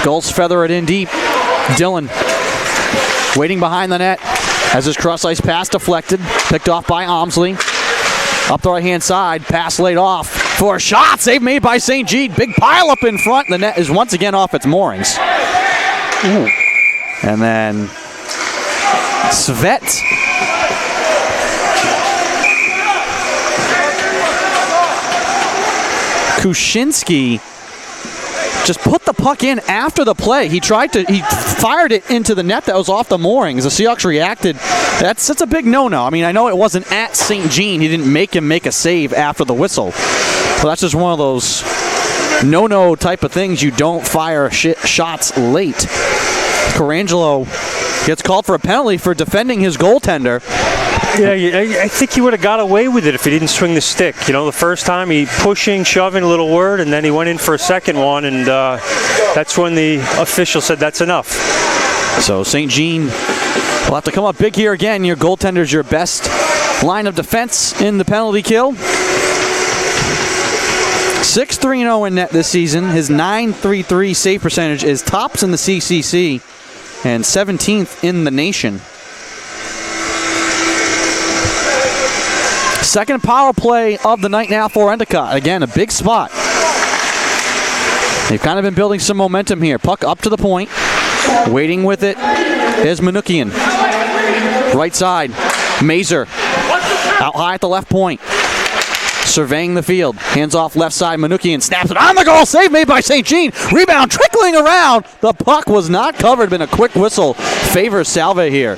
Gulls feather it in deep. Dillon waiting behind the net. Has his cross-ice pass deflected. Picked off by Omsley. Up the right-hand side. Pass laid off for a shot. Save made by St. Jean. Big pile up in front. The net is once again off its moorings. Ooh. And then Svet. Kushinsky just put the puck in after the play. He fired it into the net that was off the moorings. The Seahawks reacted. That's a big no-no. I know it wasn't at St. Jean. He didn't make him make a save after the whistle. So that's just one of those no-no type of things. You don't fire shots late. Carangelo gets called for a penalty for defending his goaltender. Yeah, I think he would have got away with it if he didn't swing the stick. The first time he pushing, shoving, a little word, and then he went in for a second one, and that's when the official said that's enough. So St. Jean will have to come up big here again. Your goaltender's your best line of defense in the penalty kill. 6-3-0 in net this season. His .933 save percentage is tops in the CCC and 17th in the nation. Second power play of the night now for Endicott. Again, a big spot. They've kind of been building some momentum here. Puck up to the point. Waiting with it is Manukian. Right side. Mazer. Out high at the left point. Surveying the field. Hands off left side. Manukian snaps it on the goal. Save made by St. Jean. Rebound trickling around. The puck was not covered. Been a quick whistle. Favors Salve here.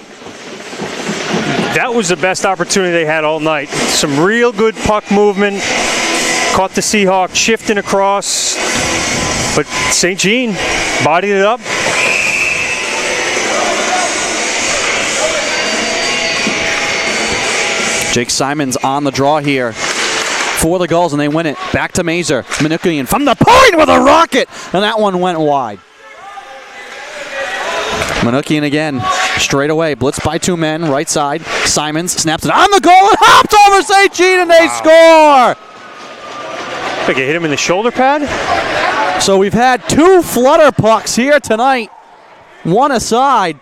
That was the best opportunity they had all night. Some real good puck movement. Caught the Seahawks shifting across. But St. Jean bodied it up. Jake Simons on the draw here for the Gulls, and they win it. Back to Mazer. Manukian from the point with a rocket, and that one went wide. Manukian again, straight away, blitzed by 2 men, right side. Simons snaps it on the goal and hops over St. Jean, and they score! I think it hit him in the shoulder pad. So we've had 2 flutter pucks here tonight, one aside.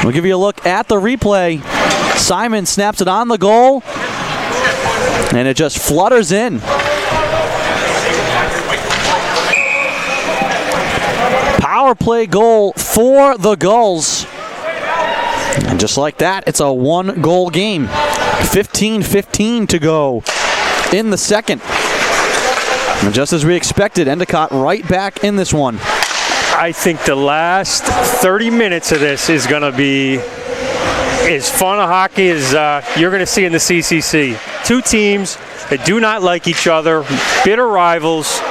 We'll give you a look at the replay. Simon snaps it on the goal, and it just flutters in. Power play goal for the Gulls. And just like that, it's a 1-goal game. 15-15 to go in the second. And just as we expected, Endicott right back in this one. I think the last 30 minutes of this is going to be as fun a hockey as you're going to see in the CCC. 2 teams that do not like each other, bitter rivals,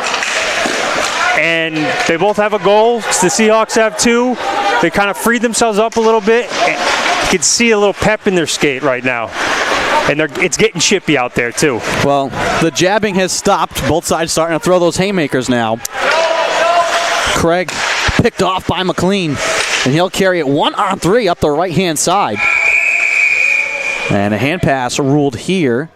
and they both have a goal. The Seahawks have 2. They kind of freed themselves up a little bit. You can see a little pep in their skate right now. And it's getting chippy out there, too. Well, the jabbing has stopped. Both sides starting to throw those haymakers now. Craig picked off by McLean, and he'll carry it 1-on-3 up the right-hand side. And a hand pass ruled here.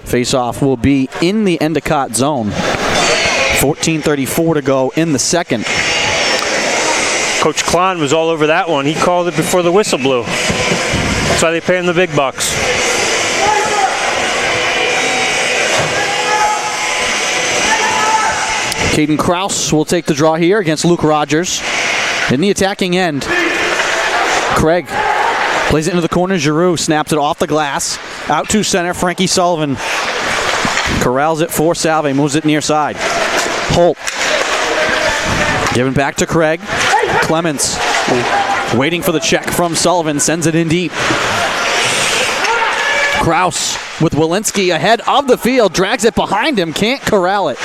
Face-off will be in the Endicott zone. 14:34 to go in the second. Coach Klon was all over that one. He called it before the whistle blew. That's why they pay him the big bucks. Caden Kraus will take the draw here against Luke Rogers. In the attacking end, Craig plays it into the corner. Giroux snaps it off the glass. Out to center, Frankie Sullivan corrals it for Salve, moves it near side. Holt given back to Craig. Clements waiting for the check from Sullivan, sends it in deep. Kraus with Walensky ahead of the field, drags it behind him, can't corral it.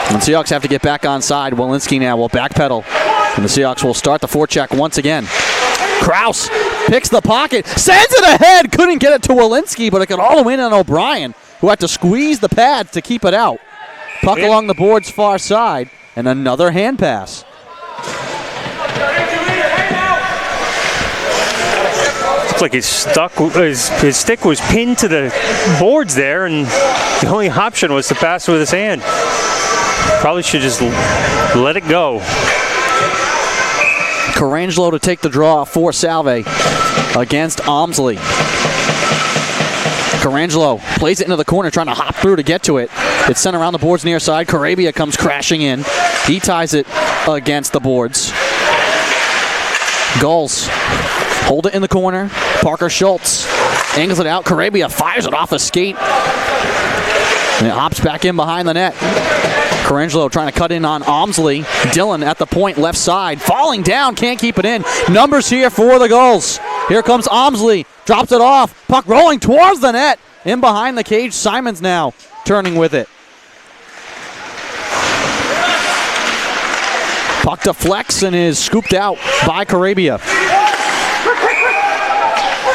And the Seahawks have to get back on side. Walensky now will backpedal, and the Seahawks will start the forecheck once again. Kraus picks the pocket, sends it ahead, couldn't get it to Walensky, but it got all the way in on O'Brien, who had to squeeze the pads to keep it out. Puck along the board's far side, and another hand pass. Looks like his stick was pinned to the boards there, and the only option was to pass with his hand. Probably should just let it go. Carangelo to take the draw for Salve against Omsley. Carangelo plays it into the corner, trying to hop through to get to it. It's sent around the boards near side. Carabia comes crashing in. He ties it against the boards. Gulls hold it in the corner. Parker Schultz angles it out. Carabia fires it off a skate, and it hops back in behind the net. Carangelo trying to cut in on Omsley. Dillon at the point, left side. Falling down, can't keep it in. Numbers here for the Gulls. Here comes Omsley. Drops it off. Puck rolling towards the net. In behind the cage, Simons now turning with it. Puck to Flex and is scooped out by Carabia.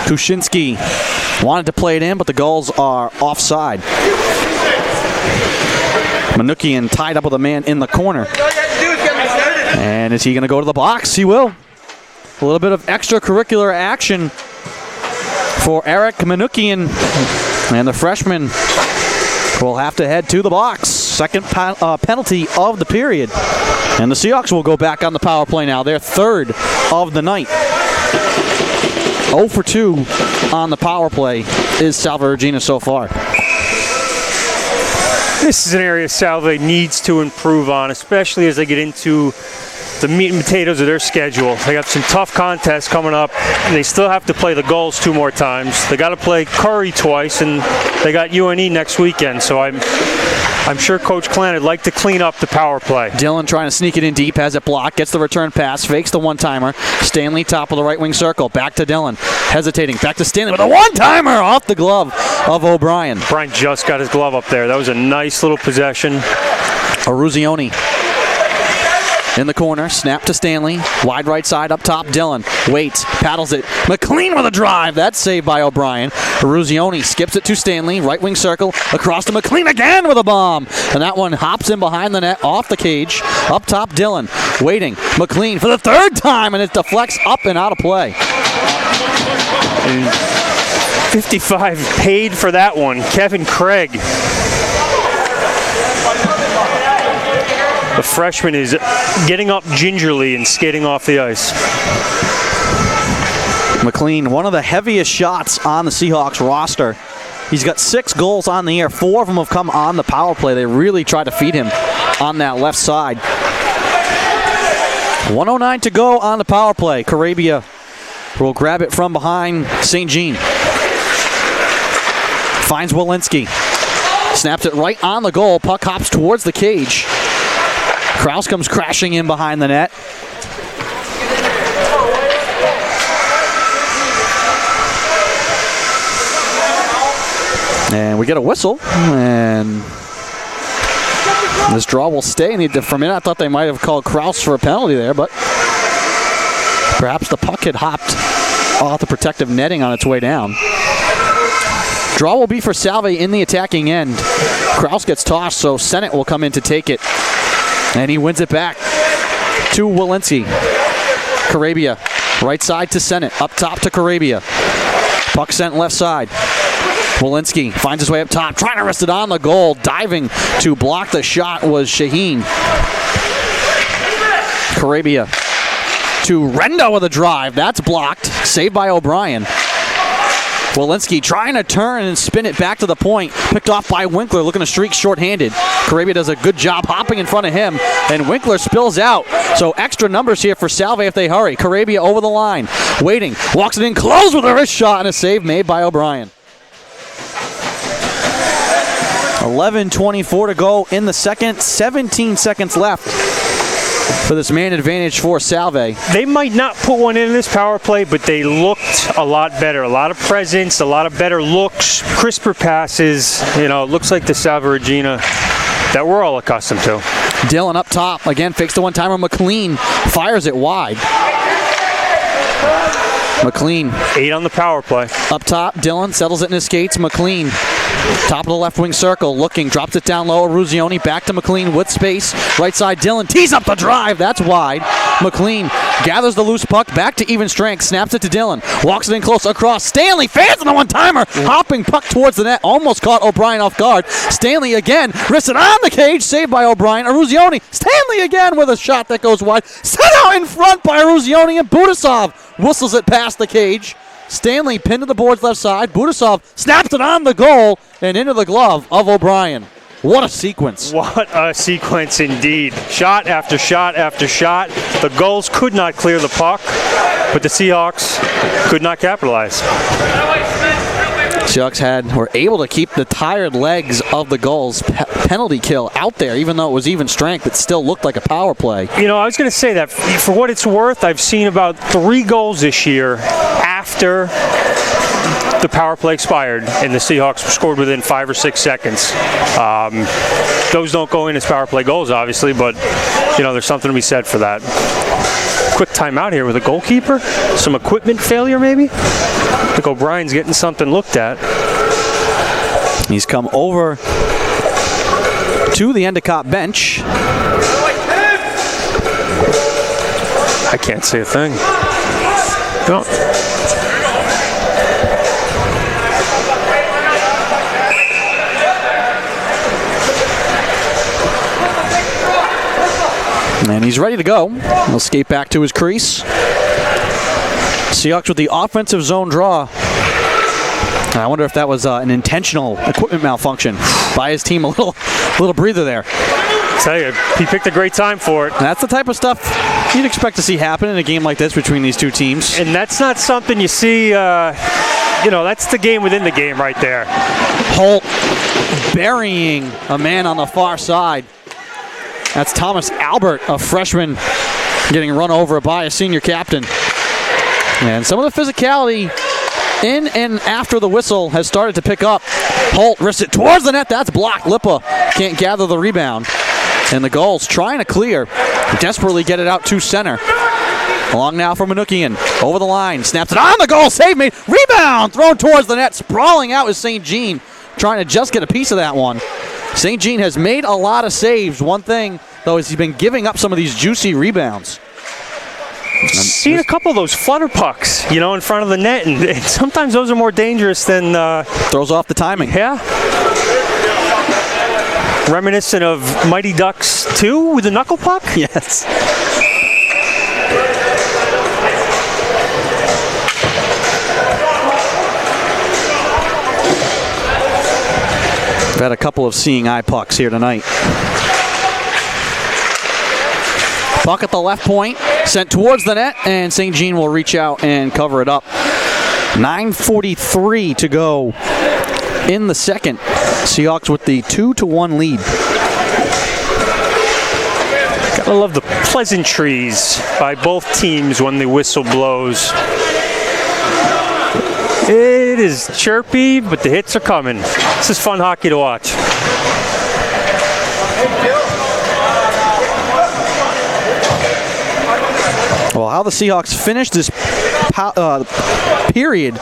Kushinsky wanted to play it in, but the Gulls are offside. Manukian tied up with a man in the corner. And is he going to go to the box? He will. A little bit of extracurricular action for Eric Manukian. And the freshman will have to head to the box. Second penalty of the period. And the Seahawks will go back on the power play now. Their third of the night. 0 for 2 on the power play is Salve Regina so far. This is an area Salve needs to improve on, especially as they get into the meat and potatoes of their schedule. They got some tough contests coming up, and they still have to play the Gulls 2 more times. They got to play Curry twice, and they got UNE next weekend. So I'm sure Coach Klan would like to clean up the power play. Dillon trying to sneak it in deep, has it blocked, gets the return pass, fakes the one-timer. Stanley top of the right wing circle, back to Dillon, hesitating, back to Stanley with a one-timer off the glove of O'Brien. Brian just got his glove up there. That was a nice little possession. Aruzioni In the corner, snap to Stanley. Wide right side, up top, Dillon. Waits, paddles it. McLean with a drive. That's saved by O'Brien. Eruzione skips it to Stanley. Right wing circle, across to McLean again with a bomb. And that one hops in behind the net, off the cage. Up top, Dillon. Waiting. McLean for the third time, and it deflects up and out of play. And 55 paid for that one. Kevin Craig. The freshman is getting up gingerly and skating off the ice. McLean, one of the heaviest shots on the Seahawks roster. He's got 6 goals on the year. 4 of them have come on the power play. They really try to feed him on that left side. 1:09 to go on the power play. Carabia will grab it from behind St. Jean. Finds Walensky. Snaps it right on the goal. Puck hops towards the cage. Kraus comes crashing in behind the net. And we get a whistle. And this draw will stay. And for a minute, I thought they might have called Kraus for a penalty there, but perhaps the puck had hopped off the protective netting on its way down. Draw will be for Salve in the attacking end. Kraus gets tossed, so Sennett will come in to take it. And he wins it back to Walensky. Carabia, right side to Sennett. Up top to Carabia. Puck sent left side. Walensky finds his way up top, trying to wrist it on the goal. Diving to block the shot was Shaheen. Carabia to Renda with a drive. That's blocked. Saved by O'Brien. Walensky trying to turn and spin it back to the point. Picked off by Winkler, looking to streak shorthanded. Carabia does a good job hopping in front of him, and Winkler spills out. So extra numbers here for Salve if they hurry. Carabia over the line. Waiting. Walks it in close with a wrist shot, and a save made by O'Brien. 11:24 to go in the second. 17 seconds left for this man advantage for Salve. They might not put one in this power play, but they looked a lot better. A lot of presence, a lot of better looks, crisper passes. You know, it looks like the Salve Regina that we're all accustomed to. Dillon up top. Again, fakes the one-timer. McLean fires it wide. McLean. 8 on the power play. Up top, Dillon settles it in his skates. McLean, top of the left wing circle, looking, drops it down low. Eruzione back to McLean with space. Right side, Dillon tees up the drive. That's wide. McLean gathers the loose puck back to even strength, snaps it to Dillon, walks it in close across. Stanley fans on the one-timer, hopping puck towards the net, almost caught O'Brien off guard. Stanley again, wrists it on the cage, saved by O'Brien. Eruzione, Stanley again with a shot that goes wide. Set out in front by Eruzione, and Budasov whistles it past the cage. Stanley pinned to the boards left side. Budasov snaps it on the goal and into the glove of O'Brien. What a sequence. What a sequence indeed. Shot after shot after shot. The goals could not clear the puck, but the Seahawks could not capitalize. Seahawks were able to keep the tired legs of the goals penalty kill out there, even though it was even strength. It still looked like a power play. You know, I was going to say that for what it's worth, I've seen about 3 goals this year after the power play expired and the Seahawks scored within 5 or 6 seconds. Those don't go in as power play goals, obviously, but you know, there's something to be said for that. Quick timeout here with a goalkeeper. Some equipment failure, maybe. I think O'Brien's getting something looked at. He's come over to the Endicott bench. I can't say a thing. No. And he's ready to go. He'll skate back to his crease. Seahawks with the offensive zone draw. And I wonder if that was an intentional equipment malfunction by his team. A little breather there. I tell you, he picked a great time for it. And that's the type of stuff you'd expect to see happen in a game like this between these two teams. And that's not something you see, that's the game within the game right there. Holt burying a man on the far side. That's Thomas Albert, a freshman, getting run over by a senior captain. And some of the physicality in and after the whistle has started to pick up. Holt wrists it towards the net. That's blocked. Lipa can't gather the rebound. And the Gulls trying to clear, desperately get it out to center. Along now for Manukian, over the line, snaps it on the goal, save made, rebound, thrown towards the net, sprawling out is St. Jean, trying to just get a piece of that one. St. Jean has made a lot of saves. One thing, though, is he's been giving up some of these juicy rebounds. Seen a couple of those flutter pucks, in front of the net, and sometimes those are more dangerous than... Throws off the timing. Yeah. Reminiscent of Mighty Ducks 2 with the knuckle puck? Yes. We've had a couple of seeing eye pucks here tonight. Puck at the left point, sent towards the net, and St. Jean will reach out and cover it up. 9:43 to go in the second. Seahawks with the 2-1 lead. Gotta love the pleasantries by both teams when the whistle blows. It is chirpy, but the hits are coming. This is fun hockey to watch. Well, how the Seahawks finish this period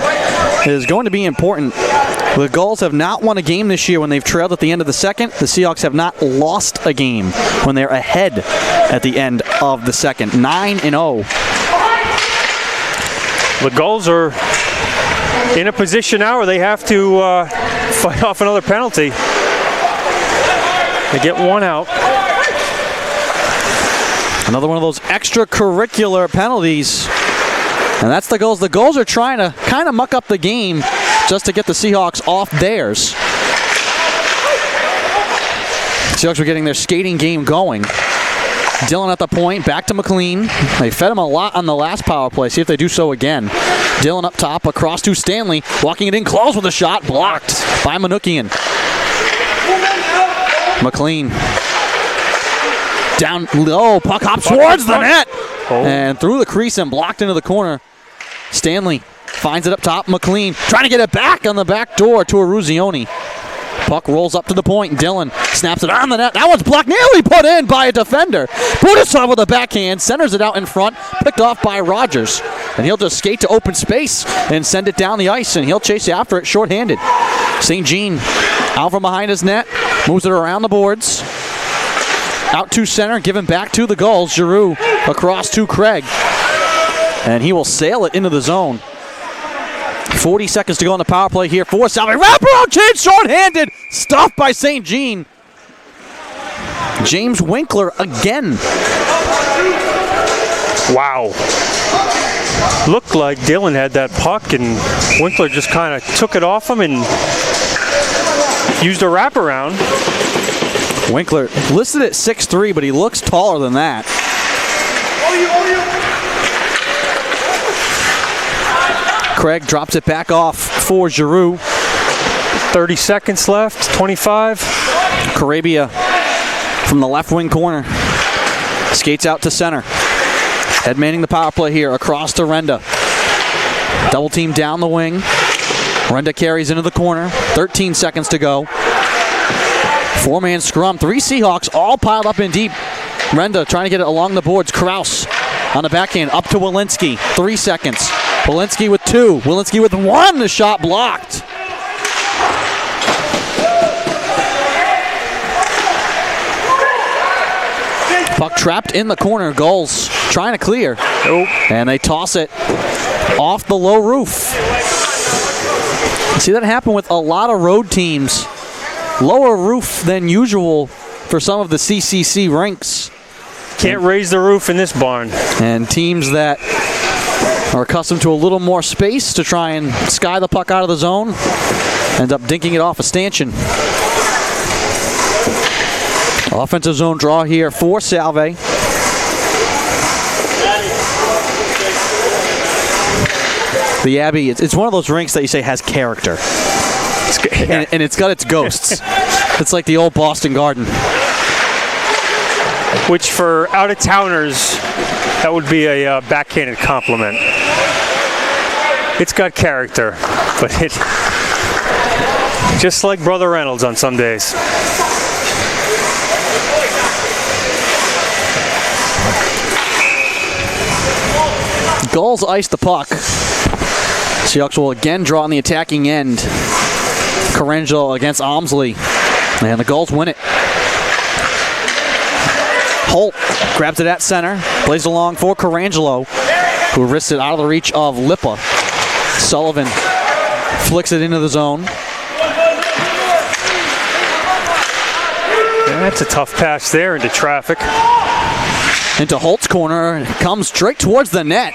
is going to be important. The Gulls have not won a game this year when they've trailed at the end of the second. The Seahawks have not lost a game when they're ahead at the end of the second. 9-0. The Gulls are in a position now where they have to fight off another penalty. They get one out. Another one of those extracurricular penalties. And that's the Gulls. The Gulls are trying to kind of muck up the game just to get the Seahawks off theirs. Seahawks are getting their skating game going. Dillon at the point, back to McLean. They fed him a lot on the last power play. See if they do so again. Dillon up top, across to Stanley. Walking it in close with a shot, blocked by Manukian. McLean. Down low, puck hops towards the net. And through the crease and blocked into the corner. Stanley finds it up top. McLean trying to get it back on the back door to Eruzione. Puck rolls up to the point. Dillon snaps it on the net. That one's blocked, nearly put in by a defender. Budasov with a backhand, centers it out in front, picked off by Rogers. And he'll just skate to open space and send it down the ice, and he'll chase after it shorthanded. St. Jean out from behind his net, moves it around the boards. Out to center, given back to the Gulls. Giroux across to Craig. And he will sail it into the zone. 40 seconds to go on the power play here for Salve. Wraparound change, short-handed. Stuffed by St. Jean. James Winkler again. Wow. Looked like Dillon had that puck, and Winkler just kind of took it off him and used a wraparound. Winkler listed at 6'3", but he looks taller than that. Craig drops it back off for Giroux. 30 seconds left, 25. Carabia from the left wing corner. Skates out to center. Head manning the power play here across to Renda. Double team down the wing. Renda carries into the corner. 13 seconds to go. Four-man scrum. Three Seahawks all piled up in deep. Renda trying to get it along the boards. Kraus on the backhand up to Walensky. 3 seconds. Walensky with 2. Walensky with 1. The shot blocked. Puck trapped in the corner. Gulls trying to clear. Nope. And they toss it off the low roof. See that happen with a lot of road teams. Lower roof than usual for some of the CCC rinks. Can't raise the roof in this barn. And teams that are accustomed to a little more space to try and sky the puck out of the zone end up dinking it off a stanchion. Offensive zone draw here for Salve. The Abbey, it's one of those rinks that you say has character. And it's got its ghosts. It's like the old Boston Garden. Which for out-of-towners, that would be a backhanded compliment. It's got character, but it just like Brother Reynolds on some days. Gulls ice the puck. Seahawks will again draw on the attacking end. Carangelo against Almsley. And the Gulls win it. Holt grabs it at center. Plays along for Carangelo, who wrists it out of the reach of Lippa. Sullivan flicks it into the zone. That's a tough pass there into traffic. Into Holt's corner. It comes straight towards the net.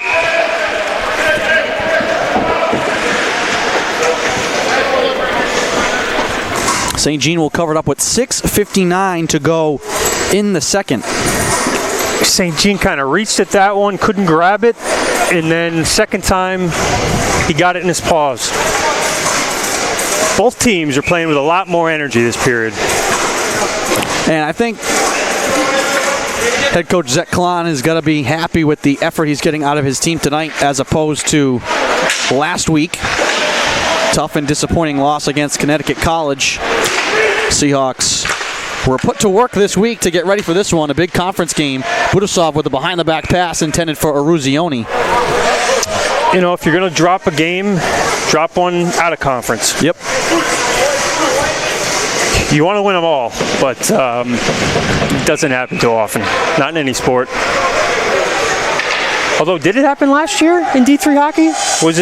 St. Jean will cover it up with 6:59 to go in the second. St. Jean kind of reached at that one, couldn't grab it, and then second time he got it in his paws. Both teams are playing with a lot more energy this period. And I think head coach Zach Klon is going to be happy with the effort he's getting out of his team tonight as opposed to last week. Tough and disappointing loss against Connecticut College. Seahawks were put to work this week to get ready for this one, a big conference game. Budasov with a behind-the-back pass intended for Aruzioni. You know, if you're going to drop a game, drop one out of conference. Yep. You want to win them all, but it doesn't happen too often. Not in any sport. Although, did it happen last year in D3 hockey? Was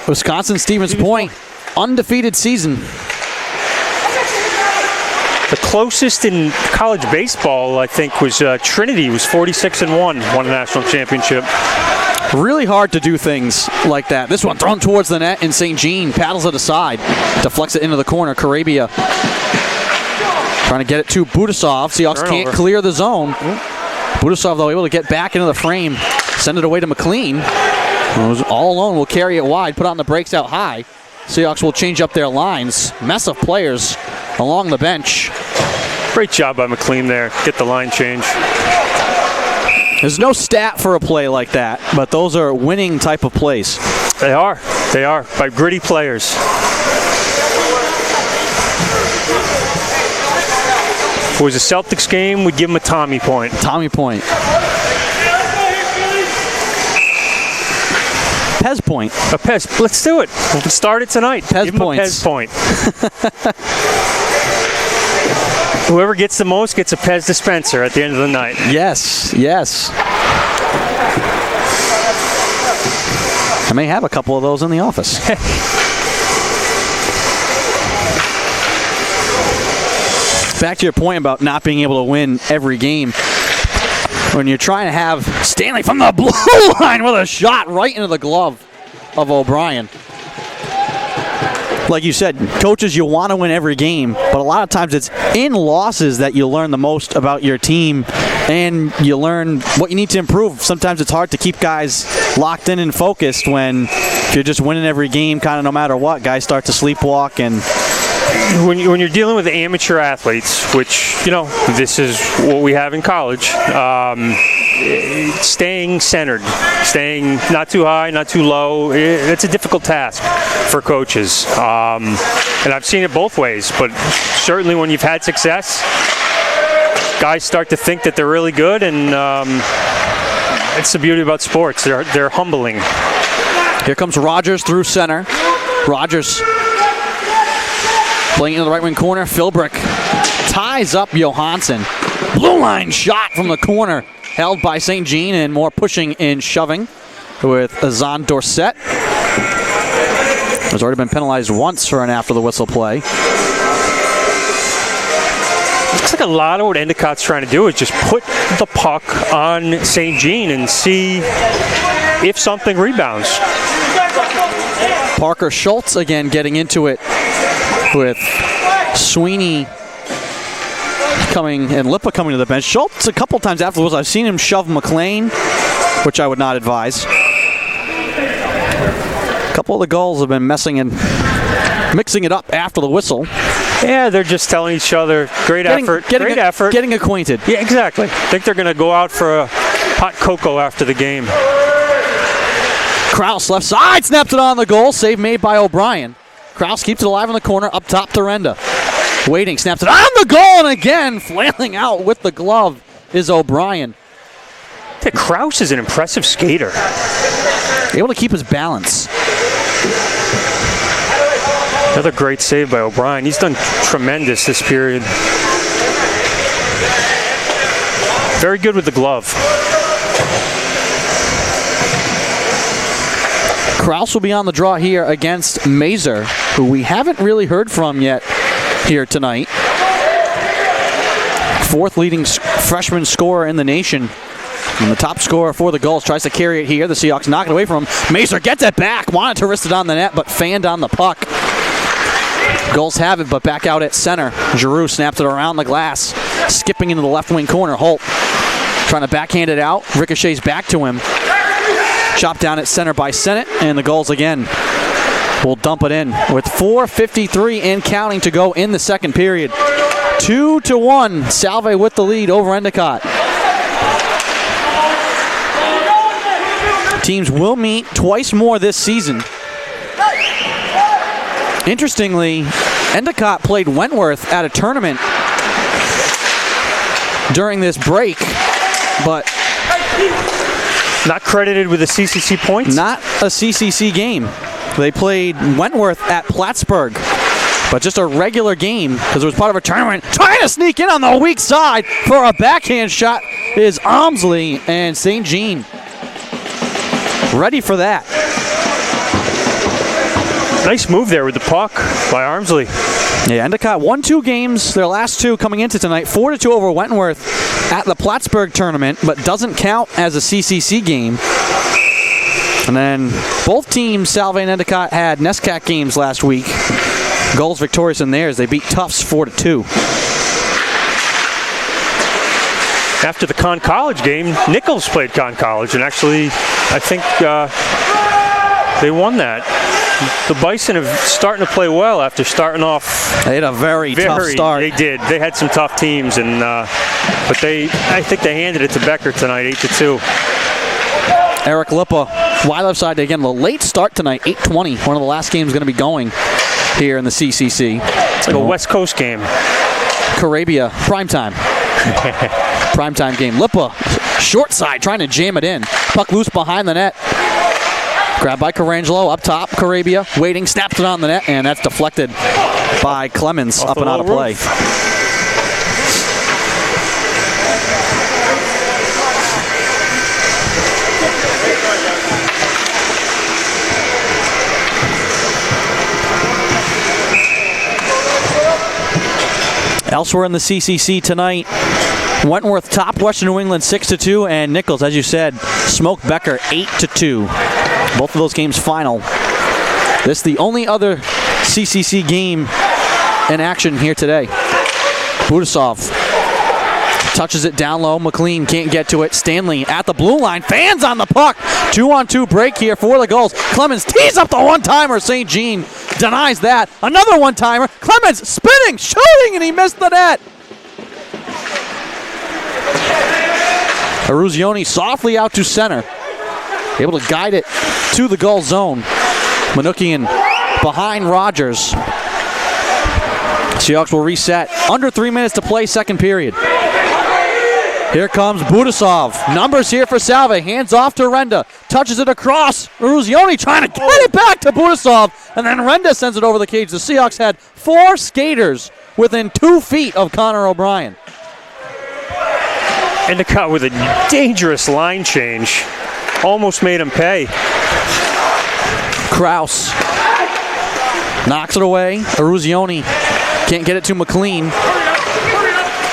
Wisconsin Stevens Point, undefeated season. The closest in college baseball, I think, was Trinity. Was 46-1, won a national championship. Really hard to do things like that. This one thrown towards the net, and St. Jean paddles it aside, deflects it into the corner. Karabia trying to get it to Budasov. Seahawks can't clear the zone. Budasov, though, able to get back into the frame, send it away to McLean. All alone will carry it wide, put on the brakes out high. Seahawks will change up their lines. Mess of players along the bench. Great job by McLean there. Get the line change. There's no stat for a play like that, but those are winning type of plays. They are. They are, by gritty players. If it was a Celtics game, we'd give them a Tommy point. Tommy point. Pez point. A Pez. Let's do it. We'll start it tonight. Pez give points. A Pez point. Whoever gets the most gets a Pez dispenser at the end of the night. Yes, yes. I may have a couple of those in the office. Back to your point about not being able to win every game. When you're trying to have Stanley from the blue line with a shot right into the glove of O'Brien. Like you said, coaches, you want to win every game, but a lot of times it's in losses that you learn the most about your team and you learn what you need to improve. Sometimes it's hard to keep guys locked in and focused when if you're just winning every game kind of no matter what, guys start to sleepwalk. And when you're dealing with amateur athletes, which, you know, this is what we have in college, staying centered, staying not too high, not too low, it's a difficult task for coaches. And I've seen it both ways, but certainly when you've had success, guys start to think that they're really good, and it's the beauty about sports. They're humbling. Here comes Rogers through center. Rogers playing into the right wing corner. Philbrick ties up Johansson. Blue line shot from the corner. Held by St. Jean, and more pushing and shoving with Azan Dorset. Has already been penalized once for an after the whistle play. Looks like a lot of what Endicott's trying to do is just put the puck on St. Jean and see if something rebounds. Parker Schultz again getting into it with Sweeney coming and Lippa coming to the bench. Schultz a couple times afterwards, I've seen him shove McLean, which I would not advise. A couple of the goals have been mixing it up after the whistle. Yeah, they're just telling each other, great effort. Getting acquainted. Yeah, exactly. I think they're going to go out for a hot cocoa after the game. Kraus left side, snaps it on the goal. Save made by O'Brien. Kraus keeps it alive in the corner, up top to Renda. Waiting, snaps it on the goal, and again, flailing out with the glove is O'Brien. that Krause is an impressive skater. Able to keep his balance. Another great save by O'Brien. He's done tremendous this period. Very good with the glove. Krause will be on the draw here against Mazer, who we haven't really heard from yet here tonight. Fourth leading freshman scorer in the nation. And the top scorer for the Gulls tries to carry it here. The Seahawks knock it away from him. Mazer gets it back. Wanted to wrist it on the net, but fanned on the puck. Gulls have it, but back out at center. Giroux snaps it around the glass. Skipping into the left wing corner. Holt trying to backhand it out. Ricochets back to him. Chopped down at center by Sennett, and the Gulls again will dump it in with 4:53 and counting to go in the second period. 2-1, Salve with the lead over Endicott. Teams will meet twice more this season. Interestingly, Endicott played Wentworth at a tournament during this break, but not credited with the CCC points? Not a CCC game. They played Wentworth at Plattsburgh, but just a regular game because it was part of a tournament. Trying to sneak in on the weak side for a backhand shot is Armsley, and St. Jean ready for that. Nice move there with the puck by Armsley. Yeah, Endicott won 2 games, their last 2 coming into tonight. 4-2 over Wentworth at the Plattsburgh tournament, but doesn't count as a CCC game. And then both teams, Salve and Endicott, had NESCAC games last week. Gulls victorious in theirs. They beat Tufts 4-2. After the Conn College game, Nichols played Conn College, and actually, I think they won that. The Bison are starting to play well after starting off. They had a very tough start. They did. They had some tough teams, and but I think they handed it to Becker tonight, 8-2. Eric Lippa, wide left side again. A late start tonight, 8:20. One of the last games going to be going here in the CCC. It's like a West Coast game. Carabia, primetime. Primetime game. Lippa, short side, trying to jam it in. Puck loose behind the net. Grabbed by Carangelo, up top, Carabia, waiting, snaps it on the net, and that's deflected by Clemens, up and out of play. Elsewhere in the CCC tonight, Wentworth top Western New England 6-2, and Nichols, as you said, smoked Becker 8-2. Both of those games final. This is the only other CCC game in action here today. Budasov touches it down low. McLean can't get to it. Stanley at the blue line. Fans on the puck. 2-on-2 break here for the Gulls. Clemens tees up the one-timer. St. Jean denies that. Another one-timer. Clemens spinning, shooting, and he missed the net. Eruzione softly out to center. Able to guide it to the goal zone. Manukian behind Rogers. Seahawks will reset. Under 3 minutes to play, second period. Here comes Budasov. Numbers here for Salve. Hands off to Renda. Touches it across. Eruzione trying to get it back to Budasov. And then Renda sends it over the cage. The Seahawks had 4 skaters within 2 feet of Connor O'Brien. Endicott with a dangerous line change. Almost made him pay. Krause knocks it away. Eruzione can't get it to McLean.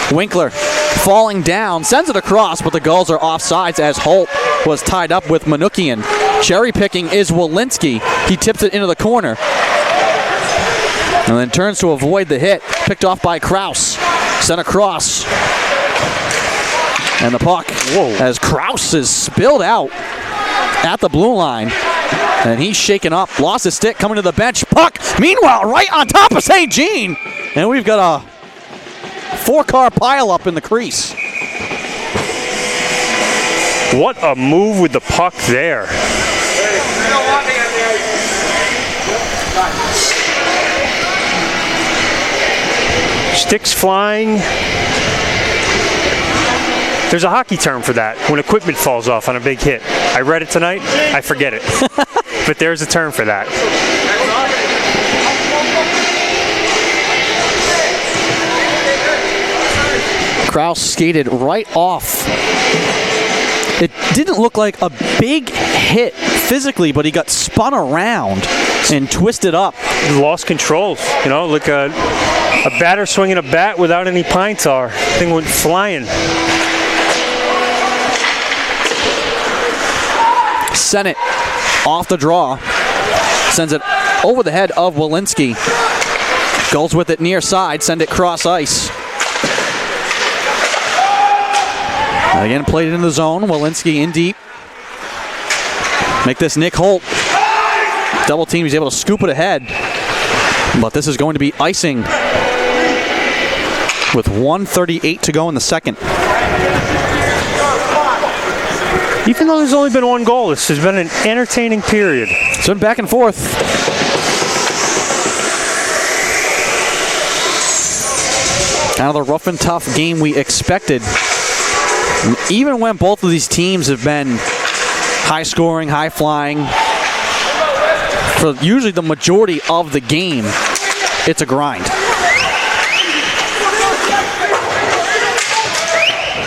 Winkler falling down, sends it across, but the Gulls are offsides as Holt was tied up with Manukian. Cherry picking is Walensky. He tips it into the corner and then turns to avoid the hit. Picked off by Krause. Sent across. And the puck, as Krause is spilled out at the blue line. And he's shaken up. Lost his stick, coming to the bench. Puck, meanwhile, right on top of St. Jean. And we've got a 4-car pileup in the crease. What a move with the puck there. Sticks flying. There's a hockey term for that, when equipment falls off on a big hit. I read it tonight, I forget it. But there's a term for that. Kraus skated right off. It didn't look like a big hit physically, but he got spun around and twisted up. He lost control, like a batter swinging a bat without any pine tar. Thing went flying. Sent it off the draw. Sends it over the head of Walensky. Goes with it near side. Send it cross ice. Again, played it in the zone. Walensky in deep. Make this Nick Holt. Double team. He's able to scoop it ahead. But this is going to be icing with 1:38 to go in the second. Even though there's only been one goal, this has been an entertaining period. It's been back and forth. Kind of the rough and tough game we expected. And even when both of these teams have been high scoring, high flying, for usually the majority of the game, it's a grind.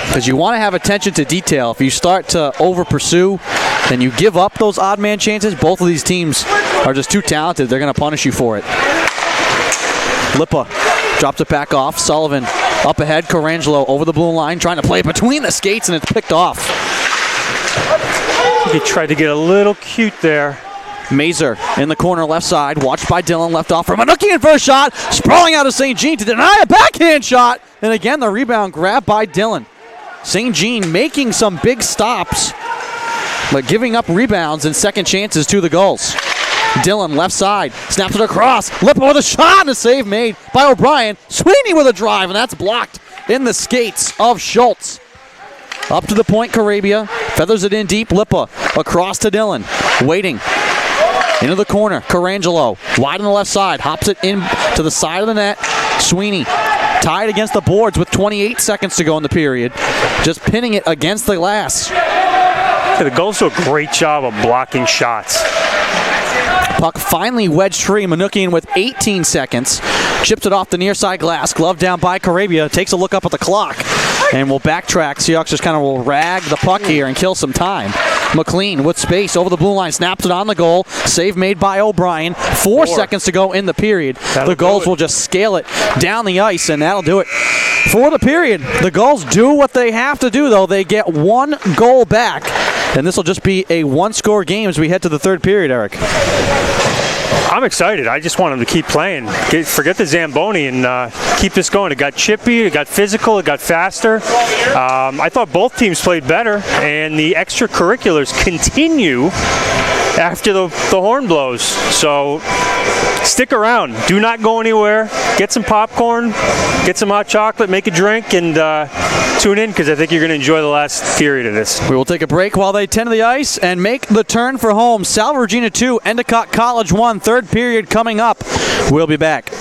Because you want to have attention to detail. If you start to over pursue, then you give up those odd man chances. Both of these teams are just too talented. They're going to punish you for it. Lippa drops it back off. Sullivan up ahead. Corangelo over the blue line, trying to play it between the skates, and it's picked off. He tried to get a little cute there. Mazer in the corner left side, watched by Dillon, left off for Manukian for a shot, sprawling out of St. Jean to deny a backhand shot, and again the rebound grabbed by Dillon. St. Jean making some big stops, but giving up rebounds and second chances to the goals. Dillon left side, snaps it across, Lippa with a shot and a save made by O'Brien. Sweeney with a drive, and that's blocked in the skates of Schultz. Up to the point, Carabia, feathers it in deep, Lippa across to Dillon, waiting. Into the corner, Corangelo, wide on the left side, hops it in to the side of the net. Sweeney tied against the boards with 28 seconds to go in the period, just pinning it against the glass. The Gulls do a great job of blocking shots. Puck finally wedged free. Manukian with 18 seconds. Chips it off the near side glass. Glove down by Carabia. Takes a look up at the clock and will backtrack. Seahawks just kind of will rag the puck here and kill some time. McLean with space over the blue line. Snaps it on the goal. Save made by O'Brien. 4 seconds to go in the period. The Gulls will just scale it down the ice, and that'll do it for the period. The Gulls do what they have to do, though. They get one goal back, and this will just be a one-score game as we head to the third period, Eric. I'm excited. I just want them to keep playing. Forget the Zamboni and keep this going. It got chippy, it got physical, it got faster. I thought both teams played better, and the extracurriculars continue after the horn blows. So stick around. Do not go anywhere. Get some popcorn, get some hot chocolate, make a drink, and tune in because I think you're going to enjoy the last period of this. We will take a break while they tend to the ice and make the turn for home. Salve Regina 2, Endicott College 1. Third period coming up. We'll be back.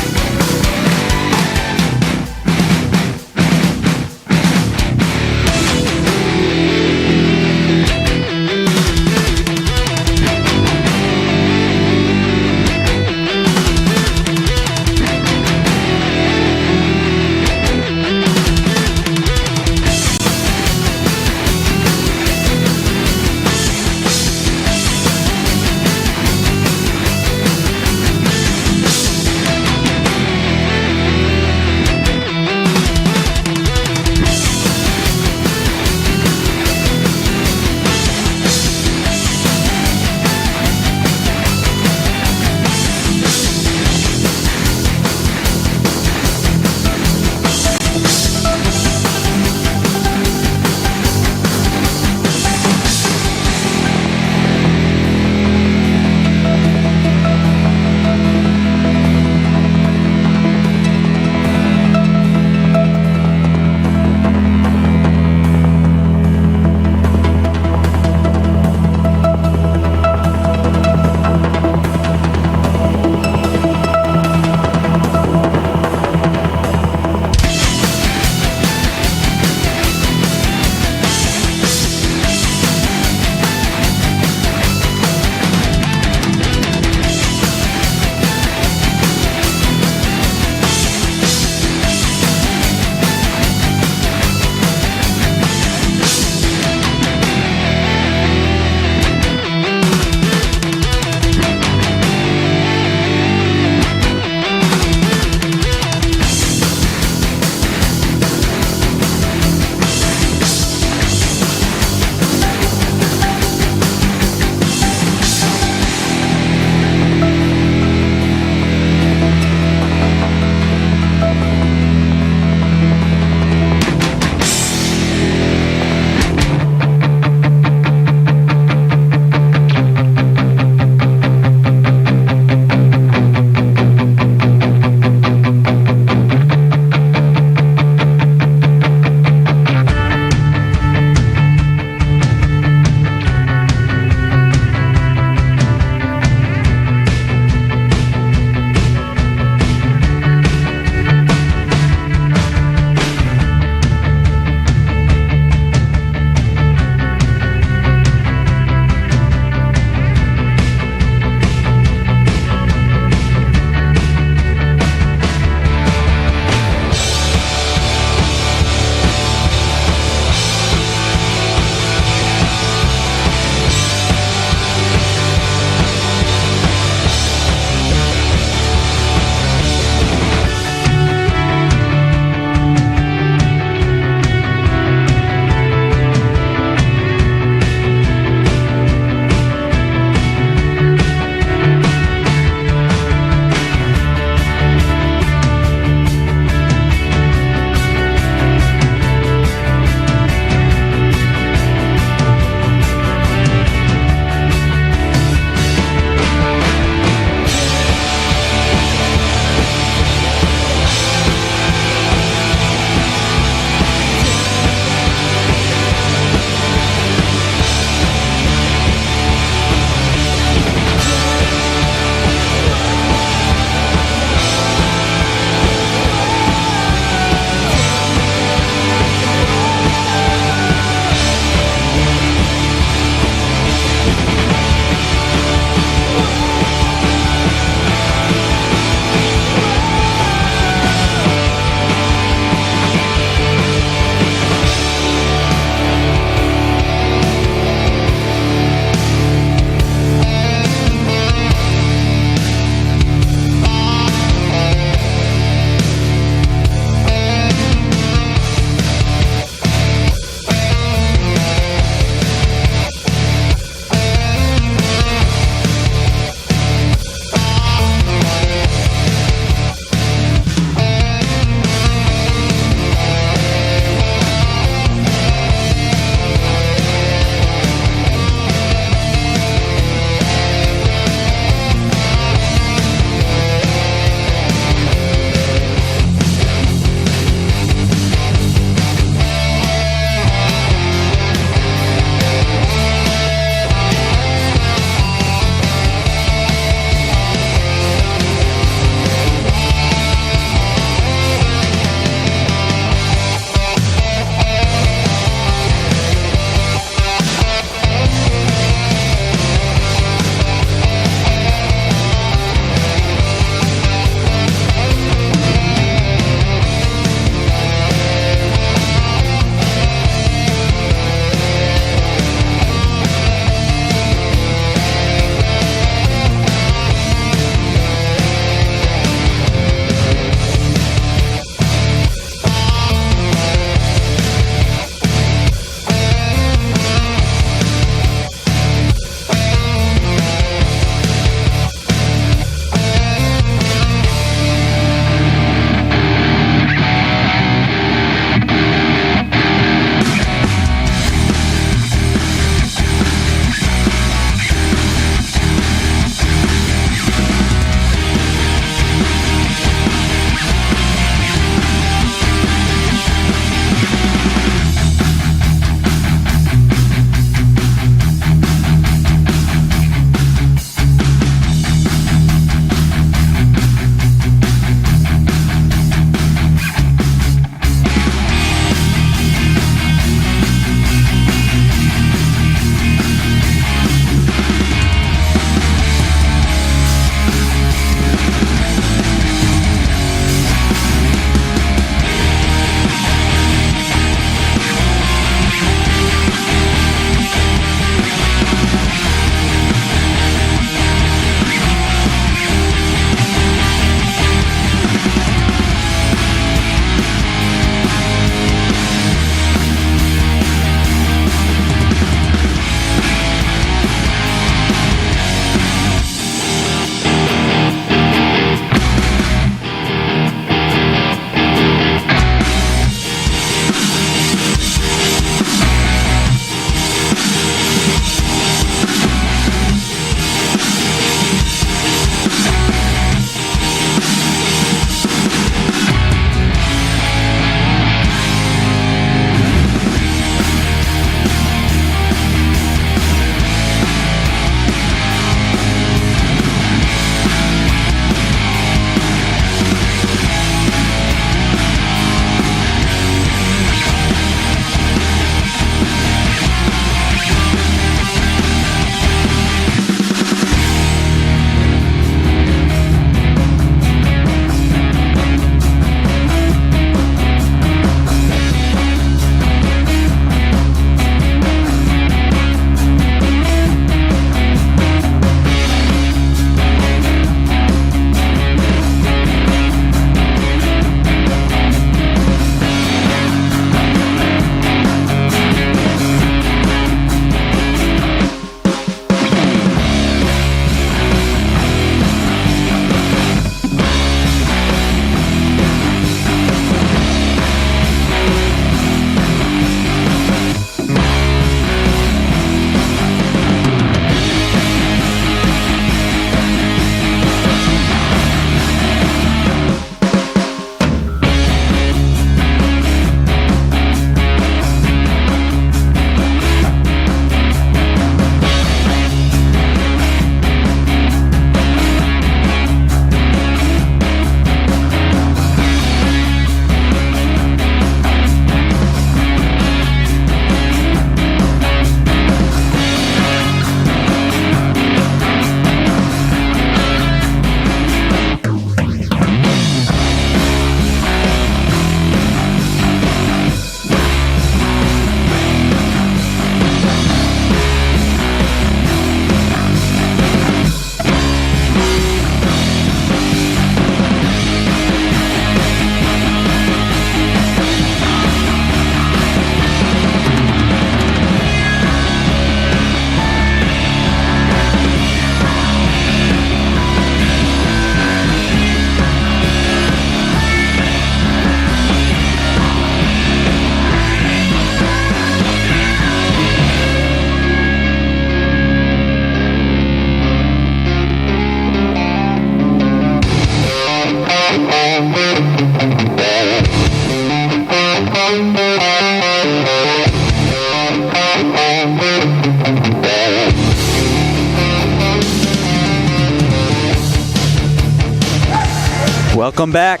Welcome back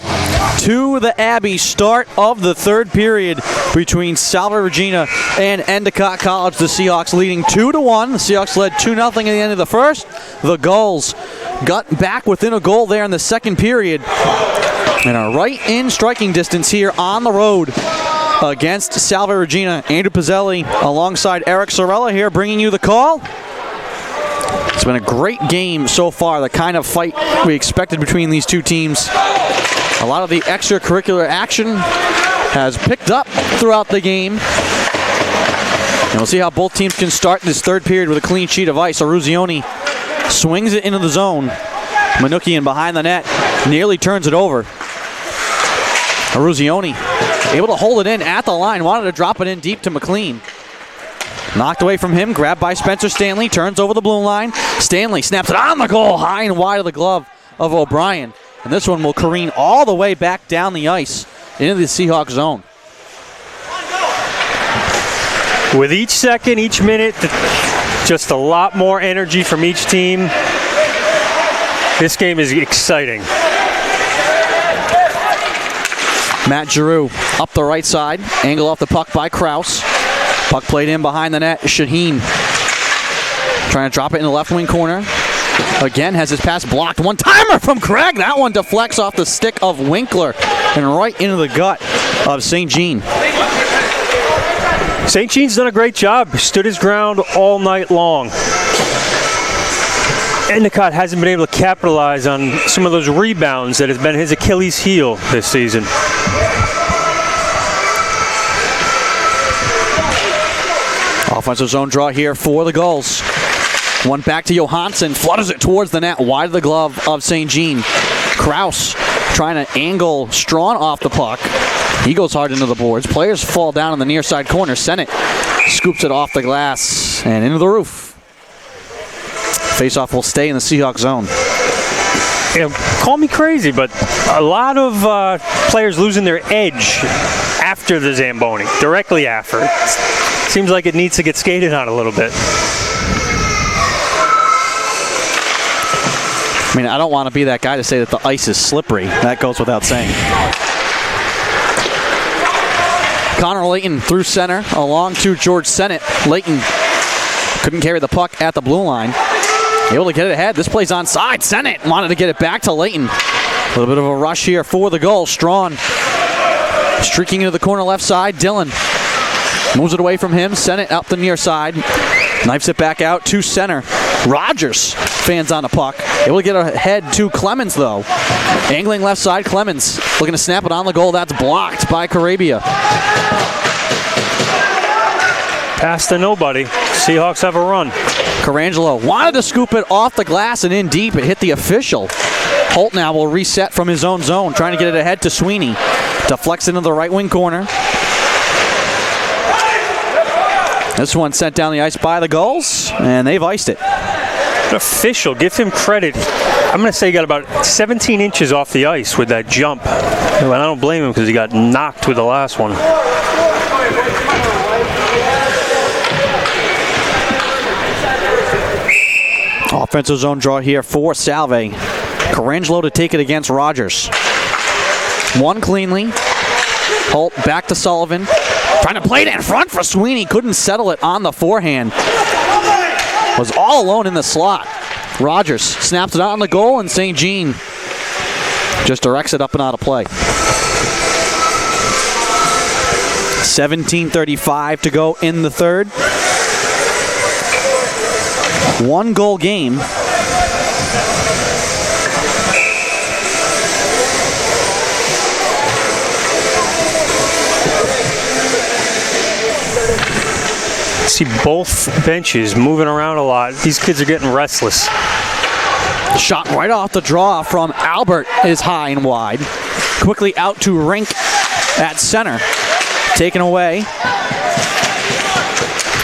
to the Abbey. Start of the third period between Salve Regina and Endicott College. The Seahawks leading 2-1. The Seahawks led 2-0 at the end of the first. The Gulls got back within a goal there in the second period and are right in striking distance here on the road against Salve Regina. Andrew Pizzelli alongside Eric Sorella here bringing you the call. It's been a great game so far, the kind of fight we expected between these two teams. A lot of the extracurricular action has picked up throughout the game. And we'll see how both teams can start this third period with a clean sheet of ice. Aruzioni swings it into the zone. Manukian behind the net nearly turns it over. Aruzioni able to hold it in at the line, wanted to drop it in deep to McLean. Knocked away from him, grabbed by Spencer Stanley, turns over the blue line. Stanley snaps it on the goal, high and wide of the glove of O'Brien. And this one will careen all the way back down the ice into the Seahawks zone. With each second, each minute, just a lot more energy from each team. This game is exciting. Matt Giroux up the right side, angle off the puck by Kraus. Puck played in behind the net. Shaheen trying to drop it in the left wing corner. Again has his pass blocked. One-timer from Craig. That one deflects off the stick of Winkler and right into the gut of St. Jean. St. Jean's done a great job. Stood his ground all night long. Endicott hasn't been able to capitalize on some of those rebounds that has been his Achilles heel this season. Offensive zone draw here for the Gulls. One back to Johansson, flutters it towards the net, wide of the glove of St. Jean. Kraus trying to angle Strawn off the puck. He goes hard into the boards. Players fall down in the near side corner. Sennett scoops it off the glass and into the roof. Faceoff will stay in the Seahawks zone. You know, call me crazy, but a lot of players losing their edge after the Zamboni, directly after. Seems like it needs to get skated on a little bit. I mean, I don't want to be that guy to say that the ice is slippery. That goes without saying. Connor Layton through center, along to George Sennett. Layton couldn't carry the puck at the blue line. Able to get it ahead. This play's onside. Sennett wanted to get it back to Layton. A little bit of a rush here for the goal. Strawn streaking into the corner left side. Dillon moves it away from him. Sennett up the near side. Knifes it back out to center. Rogers fans on the puck. Able to get ahead to Clemens, though. Angling left side, Clemens looking to snap it on the goal. That's blocked by Carabia. Pass to nobody. Seahawks have a run. Carangelo wanted to scoop it off the glass and in deep. It hit the official. Holt now will reset from his own zone, trying to get it ahead to Sweeney. Deflects into the right wing corner. This one sent down the ice by the Gulls, and they've iced it. An official, give him credit. I'm going to say he got about 17 inches off the ice with that jump. And I don't blame him because he got knocked with the last one. Offensive zone draw here for Salve. Carangelo to take it against Rogers. One cleanly. Holt back to Sullivan. Trying to play it in front for Sweeney. Couldn't settle it on the forehand. Was all alone in the slot. Rogers snaps it out on the goal, and St. Jean just directs it up and out of play. 17:35 to go in the third. One goal game. See both benches moving around a lot. These kids are getting restless. Shot right off the draw from Albert is high and wide. Quickly out to Rink at center. Taken away.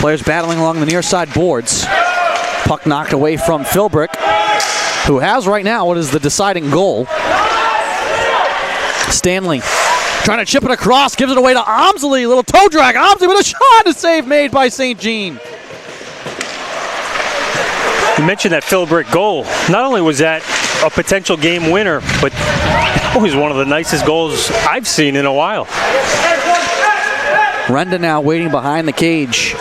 Players battling along the near side boards. Puck knocked away from Philbrick, who has right now what is the deciding goal. Stanley trying to chip it across, gives it away to Omsley. Little toe drag. Omsley with a shot. A save made by St. Jean. You mentioned that Philbrick goal. Not only was that a potential game winner, but always one of the nicest goals I've seen in a while. Renda now waiting behind the cage.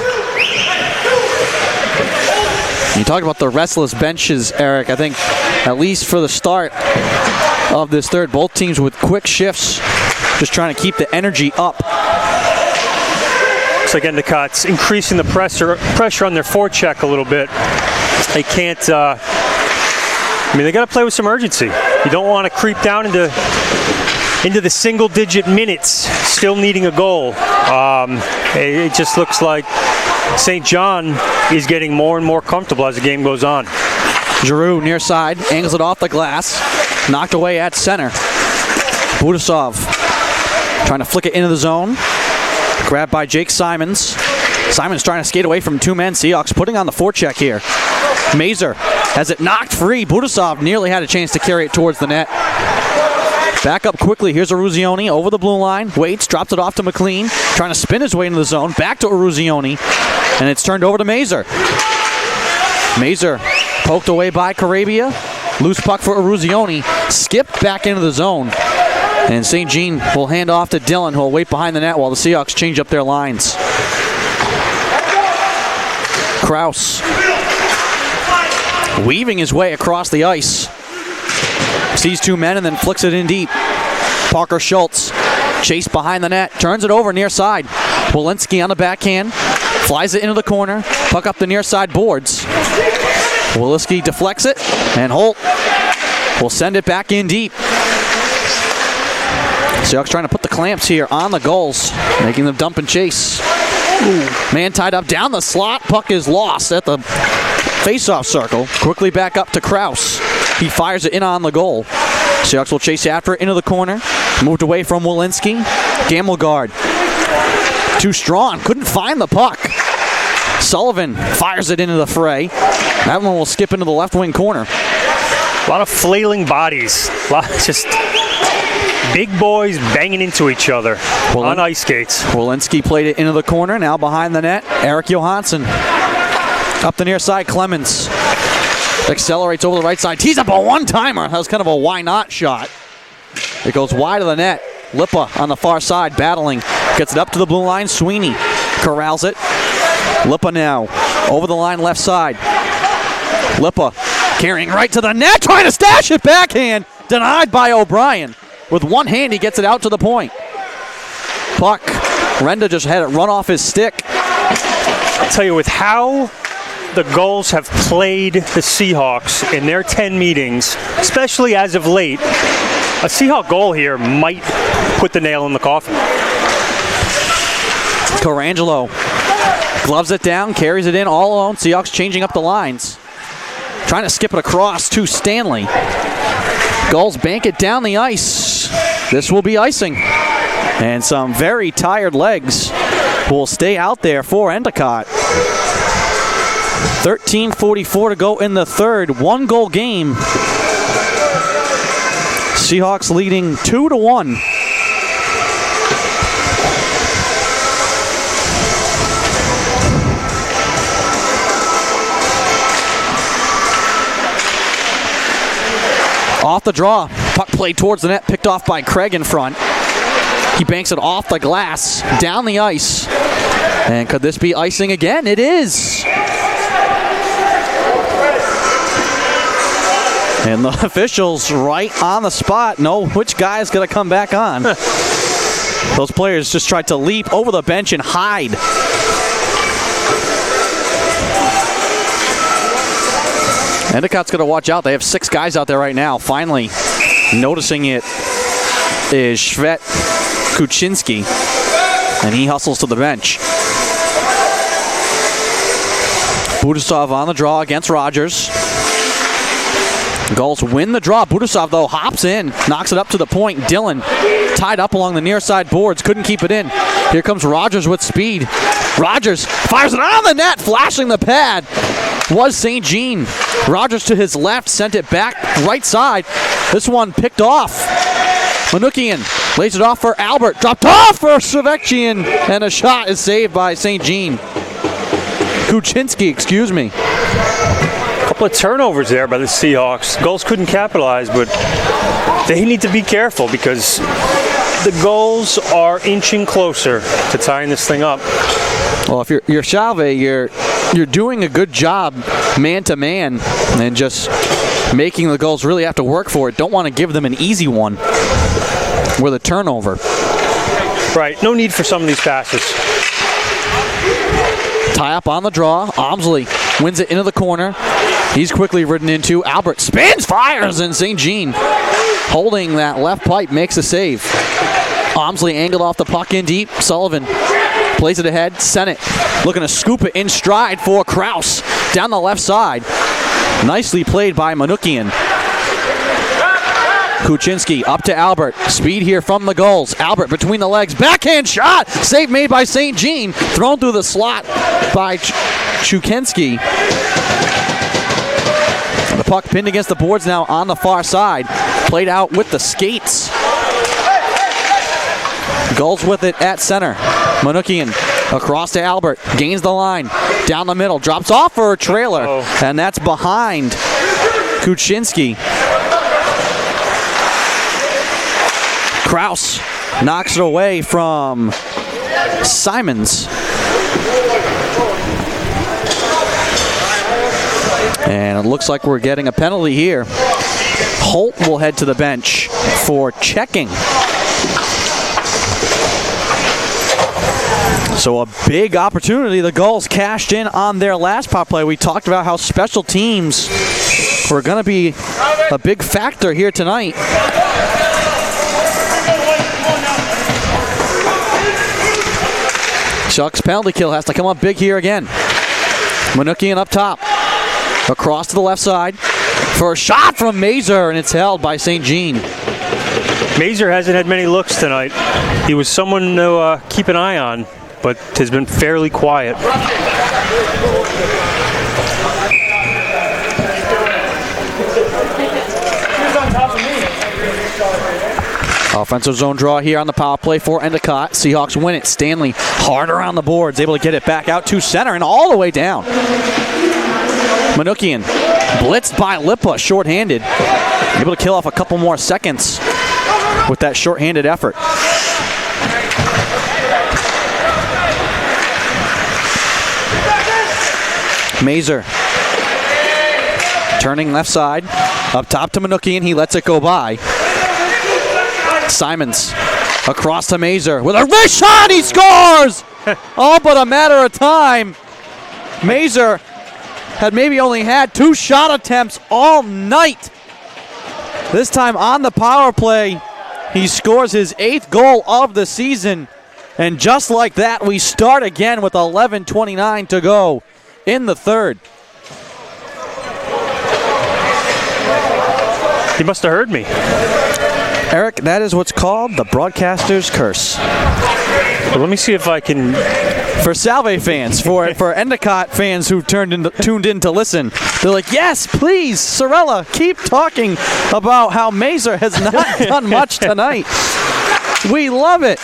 You talked about the restless benches, Eric. I think at least for the start of this third, both teams with quick shifts, just trying to keep the energy up. Looks like Endicott's increasing the pressure on their forecheck a little bit. They can't, they got to play with some urgency. You don't want to creep down into the single-digit minutes, still needing a goal. It just looks like St. John is getting more and more comfortable as the game goes on. Giroux near side, angles it off the glass, knocked away at center. Budasov trying to flick it into the zone. Grabbed by Jake Simons. Simons trying to skate away from two men. Seahawks putting on the forecheck here. Mazer has it knocked free. Budasov nearly had a chance to carry it towards the net. Back up quickly. Here's Eruzione over the blue line. Waits, drops it off to McLean. Trying to spin his way into the zone. Back to Eruzione. And it's turned over to Mazer. Mazer poked away by Carabia. Loose puck for Eruzione. Skipped back into the zone. And St. Jean will hand off to Dillon, who will wait behind the net while the Seahawks change up their lines. Kraus weaving his way across the ice. Sees two men and then flicks it in deep. Parker Schultz chased behind the net. Turns it over near side. Walensky on the backhand. Flies it into the corner. Puck up the near side boards. Walensky deflects it. And Holt will send it back in deep. Seahawks trying to put the clamps here on the goals, making them dump and chase. Ooh. Man tied up down the slot. Puck is lost at the face-off circle. Quickly back up to Kraus. He fires it in on the goal. Seahawks will chase after it into the corner. Moved away from Walensky. Gamelgard. Too strong. Couldn't find the puck. Sullivan fires it into the fray. That one will skip into the left wing corner. A lot of flailing bodies. Just big boys banging into each other on ice skates. Walensky played it into the corner. Now behind the net, Eric Johansson. Up the near side, Clemens. Accelerates over the right side. Tees up a one-timer. That was kind of a why-not shot. It goes wide of the net. Lippa on the far side, battling. Gets it up to the blue line. Sweeney corrals it. Lippa now over the line left side. Lippa carrying right to the net. Trying to stash it backhand. Denied by O'Brien. With one hand, he gets it out to the point. Puck. Renda just had it run off his stick. I'll tell you, with how the Gulls have played the Seahawks in their 10 meetings, especially as of late, a Seahawk goal here might put the nail in the coffin. Corangelo gloves it down, carries it in all alone. Seahawks changing up the lines. Trying to skip it across to Stanley. Gulls bank it down the ice. This will be icing. And some very tired legs will stay out there for Endicott. 13:44 to go in the third. One goal game. Seahawks leading 2-1. Off the draw. Puck played towards the net, picked off by Craig in front. He banks it off the glass, down the ice. And could this be icing again? It is. And the officials right on the spot know which guy is going to come back on. Those players just tried to leap over the bench and hide. Endicott's going to watch out. They have 6 guys out there right now. Finally, noticing it is Shvet Kuczynski, and he hustles to the bench. Budasov on the draw against Rogers. Gulls win the draw. Budasov, though, hops in, knocks it up to the point. Dillon tied up along the near side boards, couldn't keep it in. Here comes Rogers with speed. Rogers fires it on the net, flashing the pad. Was St. Jean. Rogers to his left, sent it back right side. This one picked off. Manukian lays it off for Albert. Dropped off for Savekian, and a shot is saved by St. Jean. Kuczynski, excuse me. A couple of turnovers there by the Seahawks. Gulls couldn't capitalize, but they need to be careful because the Gulls are inching closer to tying this thing up. Well, if you're Salve, you're doing a good job man-to-man and just making the Gulls really have to work for it. Don't want to give them an easy one with a turnover. Right, no need for some of these passes. Tie up on the draw. Omsley wins it into the corner. He's quickly ridden into. Albert spins, fires, and St. Jean holding that left pipe makes a save. Omsley angled off the puck in deep. Sullivan plays it ahead. Sennett looking to scoop it in stride for Kraus down the left side. Nicely played by Manukian. Kuczynski up to Albert. Speed here from the Gulls. Albert between the legs. Backhand shot. Save made by St. Jean. Thrown through the slot by Chukensky. The puck pinned against the boards now on the far side. Played out with the skates. Gulls with it at center. Manukian across to Albert. Gains the line. Down the middle. Drops off for a trailer. And that's behind Kuczynski. Kraus knocks it away from Simons. And it looks like we're getting a penalty here. Holt will head to the bench for checking. So a big opportunity. The Gulls cashed in on their last power play. We talked about how special teams were going to be a big factor here tonight. Chuck's penalty kill has to come up big here again. Manukian up top. Across to the left side for a shot from Mazur, and it's held by St. Jean. Mazur hasn't had many looks tonight. He was someone to keep an eye on, but has been fairly quiet. Offensive zone draw here on the power play for Endicott. Seahawks win it. Stanley hard around the boards, able to get it back out to center and all the way down. Manukian blitzed by Lipa, shorthanded. Able to kill off a couple more seconds with that shorthanded effort. Mazur turning left side. Up top to Manukian. He lets it go by. Simons across to Mazur with a wrist shot. He scores! All but a matter of time. Mazur had maybe only had 2 shot attempts all night. This time on the power play, he scores his 8th goal of the season. And just like that, we start again with 11:29 to go in the third. He must have heard me. Eric, that is what's called the broadcaster's curse. Well, let me see if I can... For Salve fans, for Endicott fans who tuned in to listen, they're like, yes, please, Sorella, keep talking about how Mazur has not done much tonight. We love it.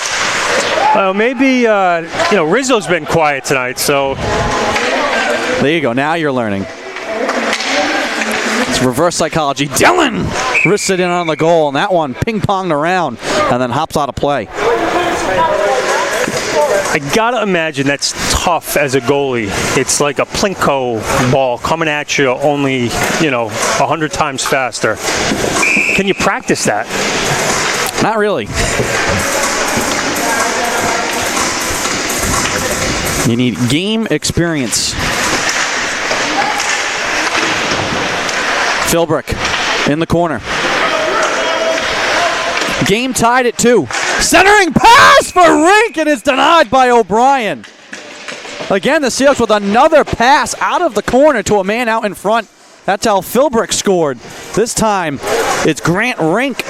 Well, maybe, Rizzo's been quiet tonight, so... There you go. Now you're learning. It's reverse psychology. Dylan wrists it in on the goal, and that one ping-ponged around and then hops out of play. I gotta imagine that's tough as a goalie. It's like a Plinko ball coming at you only, 100 times faster. Can you practice that? Not really. You need game experience. Philbrick in the corner. Game tied at 2. Centering pass for Rink, and it's denied by O'Brien. Again, the Seahawks with another pass out of the corner to a man out in front. That's how Philbrick scored. This time, it's Grant Rink.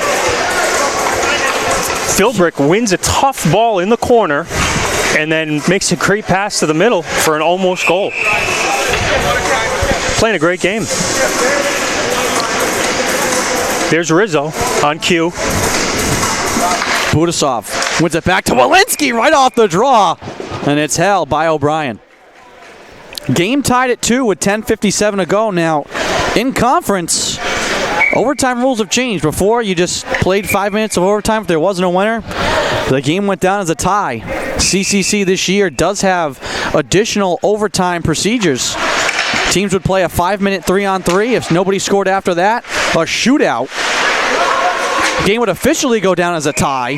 Philbrick wins a tough ball in the corner and then makes a great pass to the middle for an almost goal. Playing a great game. There's Rizzo on cue. Budasov wins it back to Walensky right off the draw, and it's held by O'Brien. Game tied at 2 with 10:57 to go now. In conference, overtime rules have changed. Before, you just played 5 minutes of overtime if there wasn't a winner. The game went down as a tie. CCC this year does have additional overtime procedures. Teams would play a 5-minute 3-on-3. If nobody scored after that, a shootout. Game would officially go down as a tie,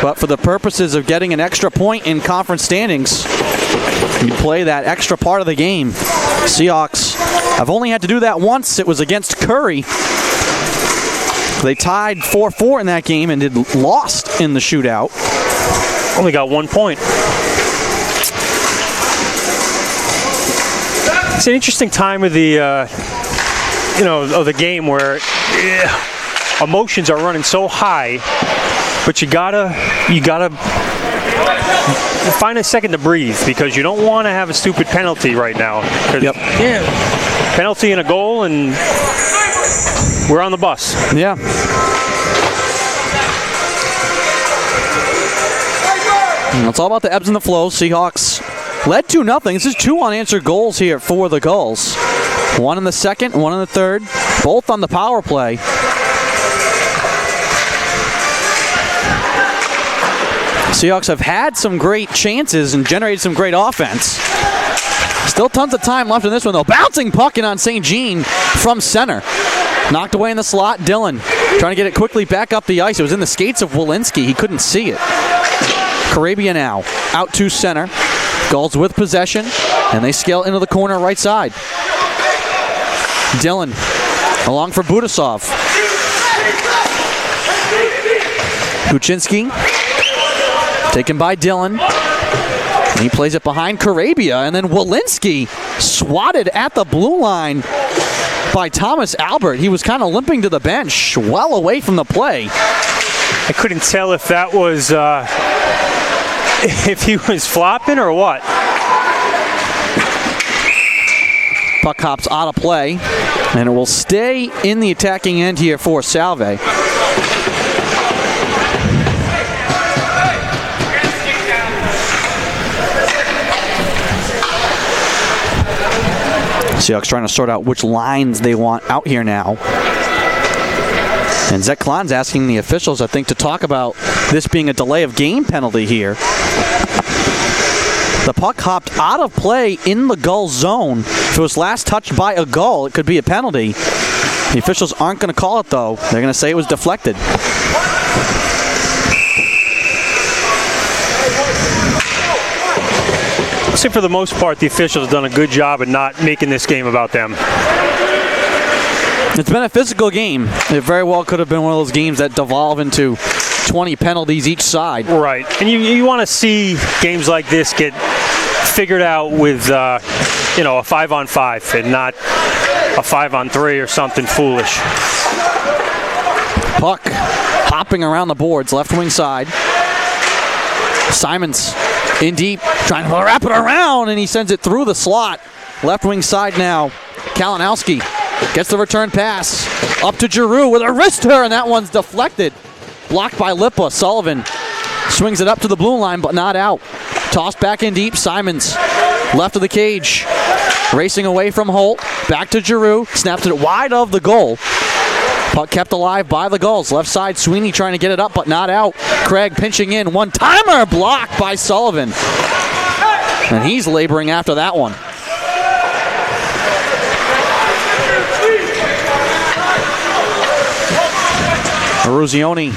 but for the purposes of getting an extra point in conference standings, you play that extra part of the game. Seahawks have only had to do that once. It was against Curry. They tied 4-4 in that game and lost in the shootout. Only got 1 point. It's an interesting time of the, of the game where emotions are running so high, but you gotta find a second to breathe because you don't want to have a stupid penalty right now. Yep. Yeah. Penalty and a goal, and we're on the bus. Yeah. It's all about the ebbs and the flows. Seahawks led 2-0. This is 2 unanswered goals here for the Gulls. 1 in the second, 1 in the third, both on the power play. Seahawks have had some great chances and generated some great offense. Still tons of time left in this one, though. Bouncing puck in on St. Jean from center. Knocked away in the slot. Dillon trying to get it quickly back up the ice. It was in the skates of Walensky. He couldn't see it. Carabia now out to center. Gulls with possession, and they scale into the corner right side. Dillon along for Budasov. Kuczynski taken by Dillon. And he plays it behind Carabia, and then Walensky swatted at the blue line by Thomas Albert. He was kind of limping to the bench, well away from the play. I couldn't tell if that was if he was flopping or what. Puck hops out of play, and it will stay in the attacking end here for Salve. Seahawks trying to sort out which lines they want out here now. And Zach Klon's asking the officials, I think, to talk about this being a delay of game penalty here. The puck hopped out of play in the Gull zone. If it was last touched by a Gull, it could be a penalty. The officials aren't going to call it, though. They're going to say it was deflected. I'd say for the most part, the officials have done a good job at not making this game about them. It's been a physical game. It very well could have been one of those games that devolve into 20 penalties each side. Right. And you want to see games like this get figured out with, a 5-on-5 and not a 5-on-3 or something foolish. Puck hopping around the boards, left wing side. Simons in deep, trying to wrap it around, and he sends it through the slot. Left wing side now. Kalinowski gets the return pass up to Giroux with a wrister, and that one's deflected. Blocked by Lipa. Sullivan swings it up to the blue line, but not out. Tossed back in deep. Simons left of the cage. Racing away from Holt. Back to Giroux. Snaps it wide of the goal. Puck kept alive by the Gulls. Left side, Sweeney trying to get it up, but not out. Craig pinching in. One-timer blocked by Sullivan. And he's laboring after that one. Eruzione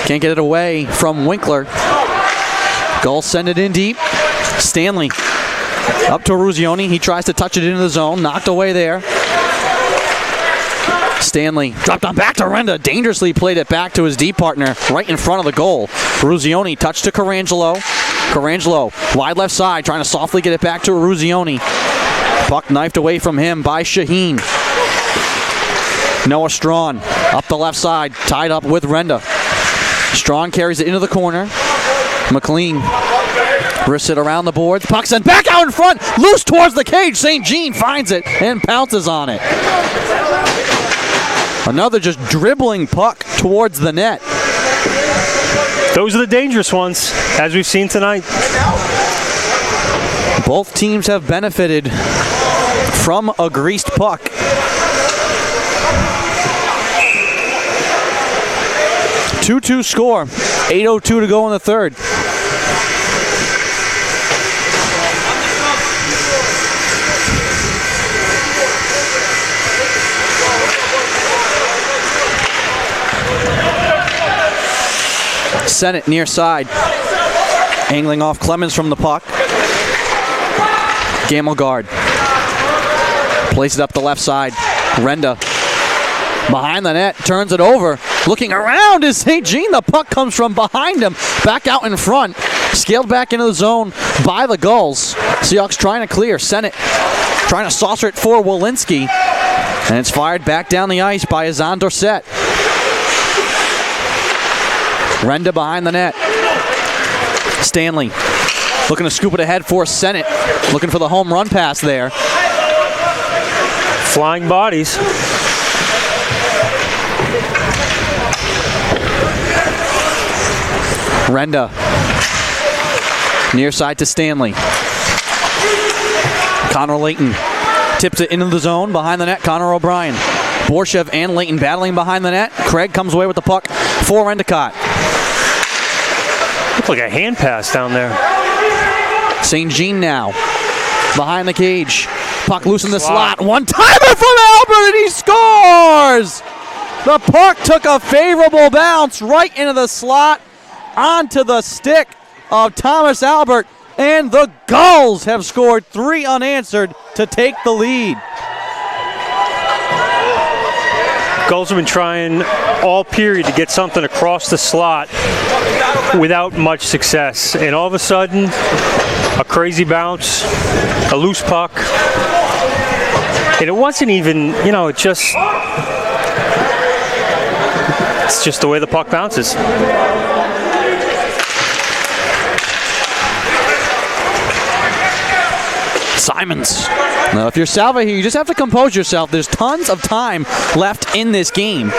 can't get it away from Winkler. Gulls send it in deep. Stanley up to Eruzione. He tries to touch it into the zone. Knocked away there. Stanley dropped on back to Renda. Dangerously played it back to his D partner right in front of the goal. Eruzione touched to Carangelo. Carangelo wide left side trying to softly get it back to Eruzione. Puck knifed away from him by Shaheen. Noah Strawn up the left side, tied up with Renda. Strawn carries it into the corner. McLean wrists it around the boards. Puck sent back out in front, loose towards the cage. St. Jean finds it and pounces on it. Another just dribbling puck towards the net. Those are the dangerous ones, as we've seen tonight. Both teams have benefited from a greased puck. Two-two score. 8:02 to go in the third. Sennett near side. Angling off Clemens from the puck. Gamelgard places it up the left side. Renda behind the net, turns it over. Looking around is St. Jean. The puck comes from behind him, back out in front. Scaled back into the zone by the Gulls. Seahawks trying to clear. Sennett trying to saucer it for Walensky. And it's fired back down the ice by Azan Dorset. Renda behind the net. Stanley looking to scoop it ahead for Sennett. Looking for the home run pass there. Flying bodies. Renda near side to Stanley. Connor Layton tips it into the zone behind the net. Connor O'Brien. Borshev and Layton battling behind the net. Craig comes away with the puck for Endicott. Looked like a hand pass down there. St. Jean now behind the cage. Puck loose in the slot. One-timer from Albert, and he scores! The puck took a favorable bounce right into the slot, onto the stick of Thomas Albert, and the Gulls have scored 3 unanswered to take the lead. Gulls have been trying all period to get something across the slot without much success. And all of a sudden, a crazy bounce, a loose puck. And it wasn't even, it's just the way the puck bounces. Simons. Now, if you're Salve here, you just have to compose yourself. There's tons of time left in this game.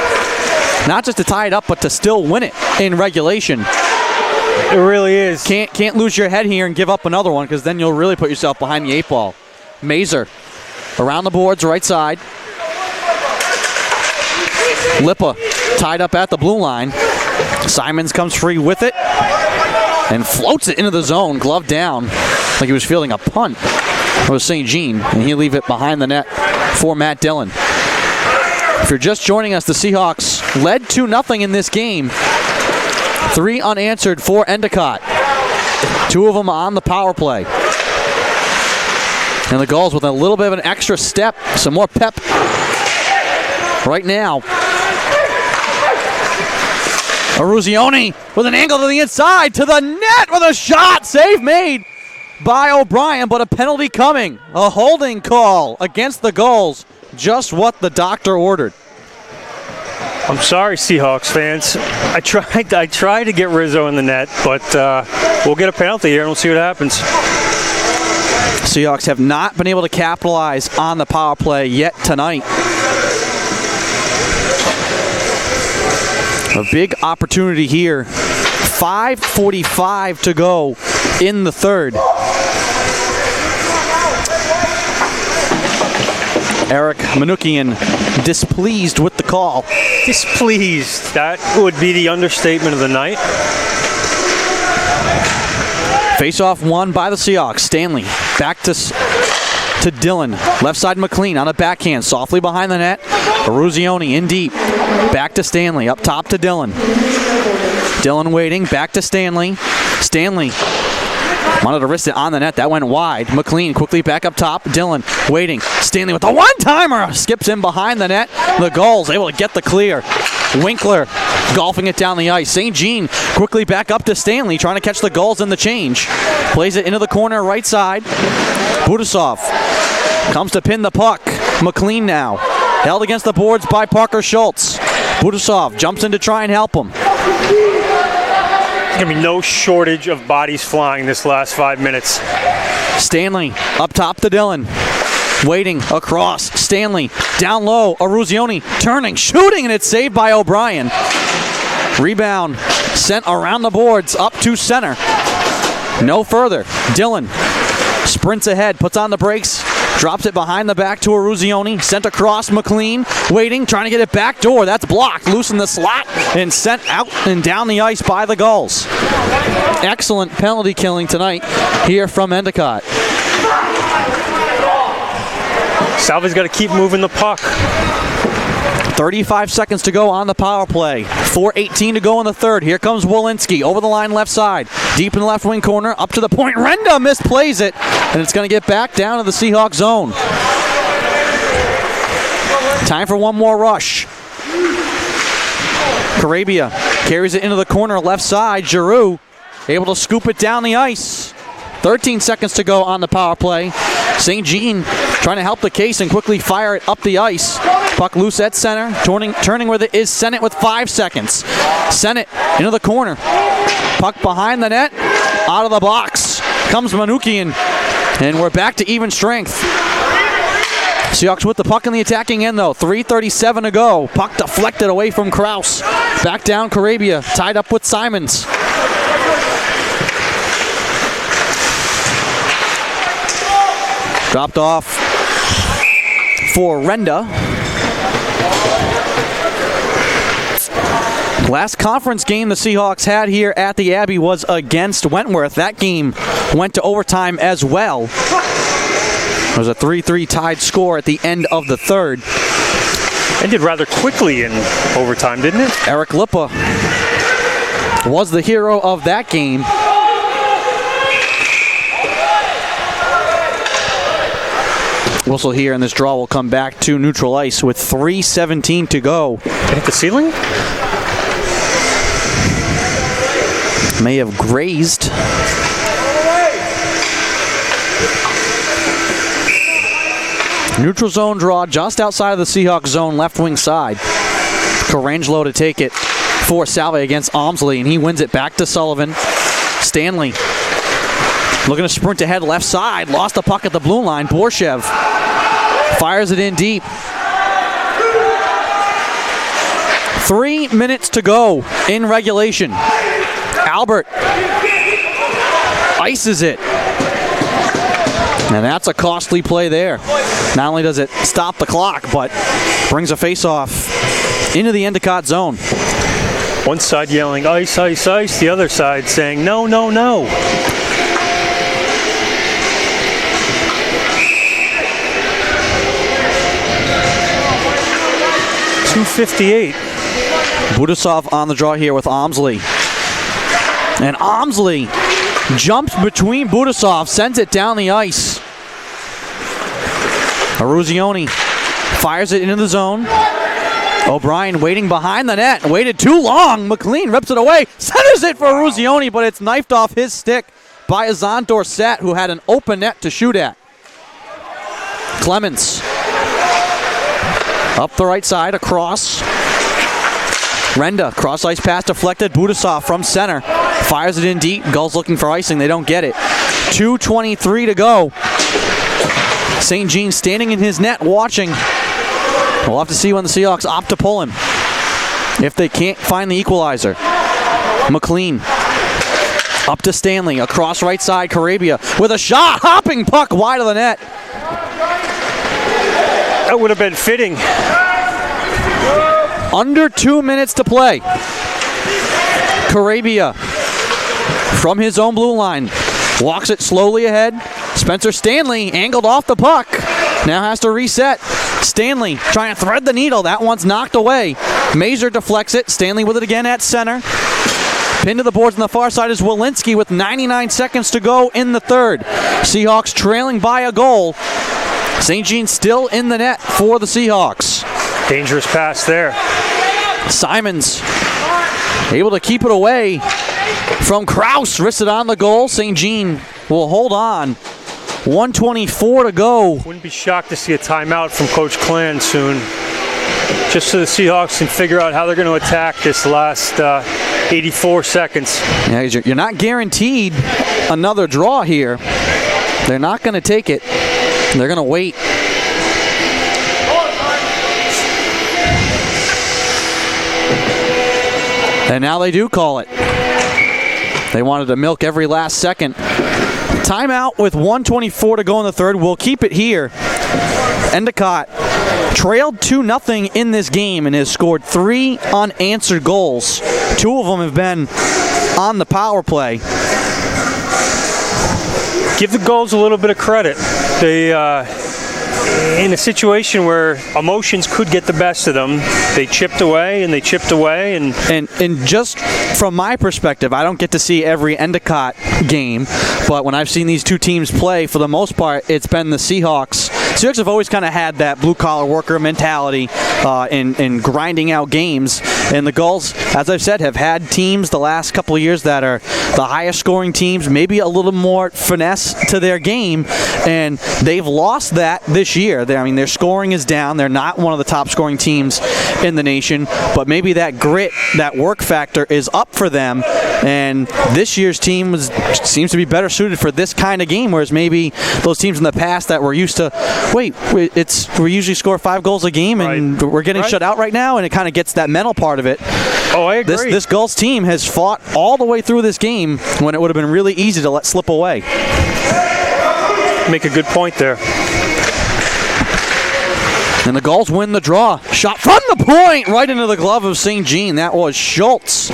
Not just to tie it up, but to still win it in regulation. It really is. Can't lose your head here and give up another one, because then you'll really put yourself behind the 8 ball. Mazer around the boards, right side. Lippa tied up at the blue line. Simons comes free with it and floats it into the zone, glove down, like he was fielding a punt. It was St. Jean, and he'll leave it behind the net for Matt Dillon. If you're just joining us, the Seahawks led 2-0 in this game. 3 unanswered for Endicott. 2 of them on the power play. And the Gulls with a little bit of an extra step, some more pep right now. Aruzioni with an angle to the inside, to the net with a shot. Save made by O'Brien, but a penalty coming. A holding call against the Gulls. Just what the doctor ordered. I'm sorry, Seahawks fans. I tried to get Rizzo in the net, but we'll get a penalty here and we'll see what happens. Seahawks have not been able to capitalize on the power play yet tonight. A big opportunity here. 5:45 to go in the third. Eric Manukian displeased with the call. Displeased. That would be the understatement of the night. Face-off won by the Seahawks. Stanley back to Dillon. Left side McLean on a backhand. Softly behind the net. Aruzioni in deep. Back to Stanley. Up top to Dillon. Dillon waiting. Back to Stanley. Stanley wanted to wrist it on the net. That went wide. McLean quickly back up top. Dillon waiting. Stanley with a one-timer. Skips in behind the net. The Gulls able to get the clear. Winkler golfing it down the ice. St. Jean quickly back up to Stanley, trying to catch the Gulls in the change. Plays it into the corner right side. Budasov comes to pin the puck. McLean now. Held against the boards by Parker Schultz. Budasov jumps in to try and help him. There's going to be no shortage of bodies flying this last 5 minutes. Stanley up top to Dillon. Waiting across. Stanley down low. Aruzioni turning, shooting, and it's saved by O'Brien. Rebound sent around the boards up to center. No further. Dillon sprints ahead, puts on the brakes Drops it behind the back to Eruzione. Sent across McLean. Waiting, trying to get it back door. That's blocked. Loose in the slot and sent out and down the ice by the Gulls. Excellent penalty killing tonight here from Endicott. Salve's got to keep moving the puck. 35 seconds to go on the power play. 4:18 to go in the third. Here comes Walensky over the line left side. Deep in the left wing corner. Up to the point. Renda misplays it. And it's going to get back down to the Seahawks zone. Time for one more rush. Carabia carries it into the corner left side. Giroux able to scoop it down the ice. 13 seconds to go on the power play. St. Jean trying to help the case and quickly fire it up the ice. Puck loose at center. Turning where it is Sennett with 5 seconds. Sennett into the corner. Puck behind the net. Out of the box comes Manukian. And we're back to even strength. Seahawks with the puck in the attacking end though. 3:37 to go. Puck deflected away from Kraus. Back down Carabia. Tied up with Simons. Dropped off for Renda. Last conference game the Seahawks had here at the Abbey was against Wentworth. That game went to overtime as well. It was a 3-3 tied score at the end of the third. Ended rather quickly in overtime, didn't it? Eric Lippa was the hero of that game. Whistle here, and this draw will come back to neutral ice with 3:17 to go. Hit the ceiling? May have grazed. Neutral zone draw just outside of the Seahawks zone, left wing side. Carangelo to take it for Salve against Almsley, and he wins it back to Sullivan. Stanley looking to sprint ahead left side. Lost the puck at the blue line. Borshev fires it in deep. 3 minutes to go in regulation. Albert ices it. And that's a costly play there. Not only does it stop the clock, but brings a face-off into the Endicott zone. One side yelling, ice, ice, ice. The other side saying, no, no, no. .258. Budasov on the draw here with Almsley. And Almsley jumps between Budasov, sends it down the ice. Eruzione fires it into the zone. O'Brien waiting behind the net. Waited too long. McLean rips it away. Centers it for Eruzione, but it's knifed off his stick by Azan Dorsett, who had an open net to shoot at. Clements up the right side, across. Renda, cross ice pass deflected. Budasov from center. Fires it in deep. Gulls looking for icing. They don't get it. 2:23 to go. St. Jean standing in his net watching. We'll have to see when the Seahawks opt to pull him. If they can't find the equalizer. McLean up to Stanley. Across right side. Carabia with a shot. Hopping puck wide of the net. That would have been fitting. Under 2 minutes to play. Carabia from his own blue line. Walks it slowly ahead. Spencer Stanley angled off the puck. Now has to reset. Stanley trying to thread the needle. That one's knocked away. Mazur deflects it. Stanley with it again at center. Pinned to the boards on the far side is Walensky with 99 seconds to go in the third. Seahawks trailing by a goal. St. Jean still in the net for the Seahawks. Dangerous pass there. Simons able to keep it away from Kraus. Wrists it on the goal. St. Jean will hold on. 1:24 to go. Wouldn't be shocked to see a timeout from Coach Clan soon. Just so the Seahawks can figure out how they're going to attack this last 84 seconds. Yeah, you're not guaranteed another draw here. They're not going to take it. They're going to wait. And now they do call it. They wanted to milk every last second Timeout with 1:24 to go in the third. We'll keep it here. Endicott trailed 2-0 in this game and has scored 3 unanswered goals. 2 of them have been on the power play. Give the goals a little bit of credit. They, in a situation where emotions could get the best of them, they chipped away and they chipped away. And just from my perspective, I don't get to see every Endicott game, but when I've seen these two teams play, for the most part, it's been the Seahawks. Seahawks have always kind of had that blue-collar worker mentality in grinding out games. And the Gulls, as I've said, have had teams the last couple of years that are the highest scoring teams, maybe a little more finesse to their game, and they've lost that this year. Their scoring is down. They're not one of the top scoring teams in the nation, but maybe that grit, that work factor is up for them, and this year's team seems to be better suited for this kind of game, whereas maybe those teams in the past that were used to, we usually score 5 goals a game, and we're getting shut out right now, and it kind of gets that mental part of it. Oh, I agree. This Gulls team has fought all the way through this game when it would have been really easy to let slip away. Make a good point there. And the Gulls win the draw. Shot from the point right into the glove of St. Jean. That was Schultz.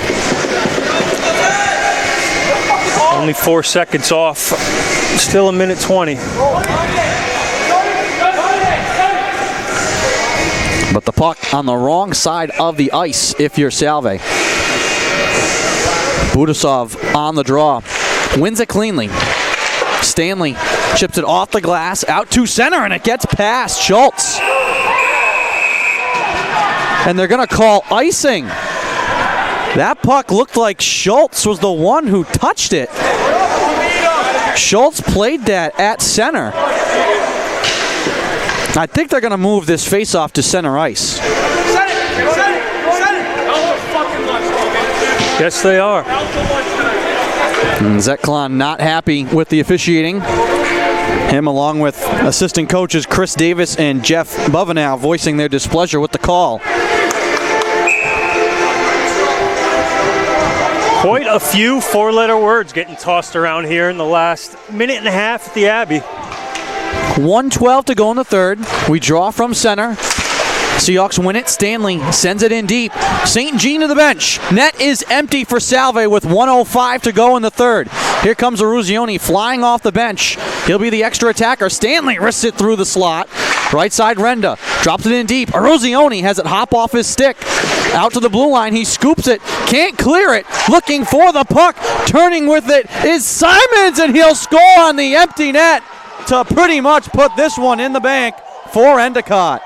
Only 4 seconds off. Still 1:20. But the puck on the wrong side of the ice if you're Salve. Budasov on the draw. Wins it cleanly. Stanley chips it off the glass, out to center, and it gets past Schultz. And they're going to call icing. That puck looked like Schultz was the one who touched it. Schultz played that at center. I think they're going to move this faceoff to center ice. Yes, they are. And Zeklon not happy with the officiating. Him along with assistant coaches Chris Davis and Jeff Bovenow voicing their displeasure with the call. Quite a few 4-letter words getting tossed around here in the last minute and a half at the Abbey. 1:12 to go in the third. We draw from center. Seahawks win it. Stanley sends it in deep. St. Jean to the bench. Net is empty for Salve with 1:05 to go in the third. Here comes Aruzioni flying off the bench. He'll be the extra attacker. Stanley risks it through the slot. Right side Renda. Drops it in deep. Aruzioni has it hop off his stick. Out to the blue line. He scoops it. Can't clear it. Looking for the puck. Turning with it is Simons, and he'll score on the empty net to pretty much put this one in the bank for Endicott.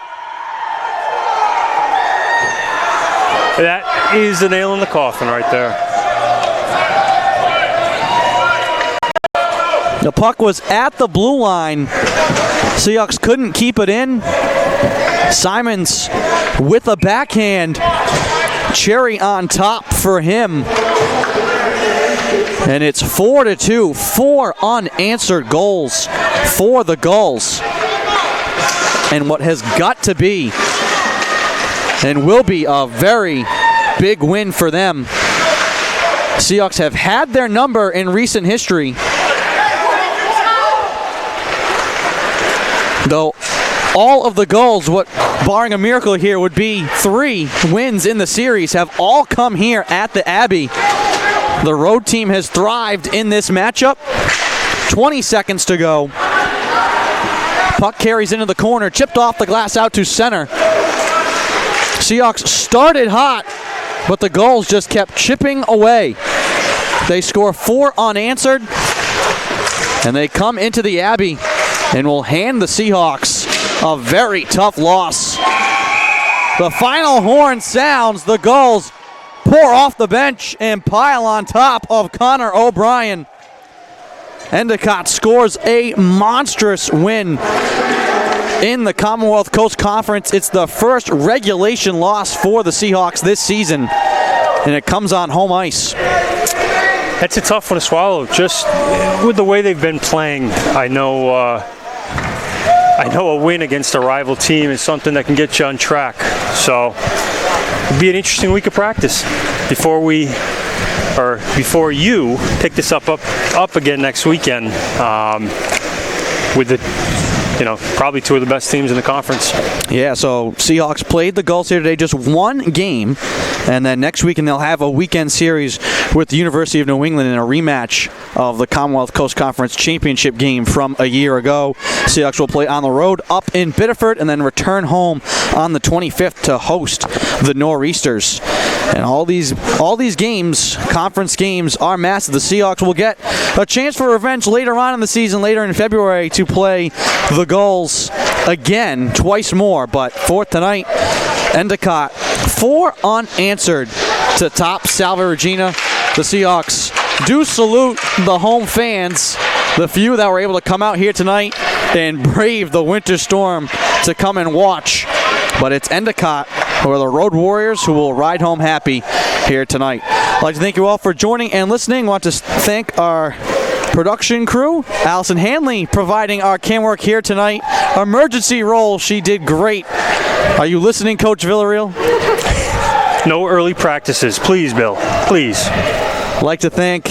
That is the nail in the coffin right there. The puck was at the blue line. Seahawks couldn't keep it in. Simons with a backhand. Cherry on top for him. And it's 4-2. 4 unanswered goals for the Gulls. And what has got to be and will be a very big win for them. Seahawks have had their number in recent history, though all of the Gulls, barring a miracle here, would be 3 wins in the series, have all come here at the Abbey. The road team has thrived in this matchup. 20 seconds to go. Puck carries into the corner, chipped off the glass out to center. Seahawks started hot, but the Gulls just kept chipping away. They score 4 unanswered, and they come into the Abbey and will hand the Seahawks a very tough loss. The final horn sounds. The Gulls pour off the bench and pile on top of Connor O'Brien. Endicott scores a monstrous win in the Commonwealth Coast Conference. It's the first regulation loss for the Seahawks this season, and it comes on home ice. That's a tough one to swallow. Just with the way they've been playing, I know a win against a rival team is something that can get you on track. So it'll be an interesting week of practice before we or before you pick this up again next weekend with the probably two of the best teams in the conference. Yeah, so Seahawks played the Gulls here today, just one game, and then next weekend they'll have a weekend series with the University of New England in a rematch of the Commonwealth Coast Conference championship game from a year ago. Seahawks will play on the road up in Biddeford and then return home on the 25th to host the Nor'easters. And all these games, conference games, are massive. The Seahawks will get a chance for revenge later on in the season, later in February, to play the Gulls again, twice more. But for tonight, Endicott, 4 unanswered to top Salve Regina. The Seahawks do salute the home fans, the few that were able to come out here tonight and brave the winter storm to come and watch. But it's Endicott, who are the Road Warriors, who will ride home happy here tonight. I'd like to thank you all for joining and listening. I want to thank our production crew, Allison Hanley, providing our cam work here tonight. Emergency role, she did great. Are you listening, Coach Villarreal? No early practices. Please, Bill. Please. I'd like to thank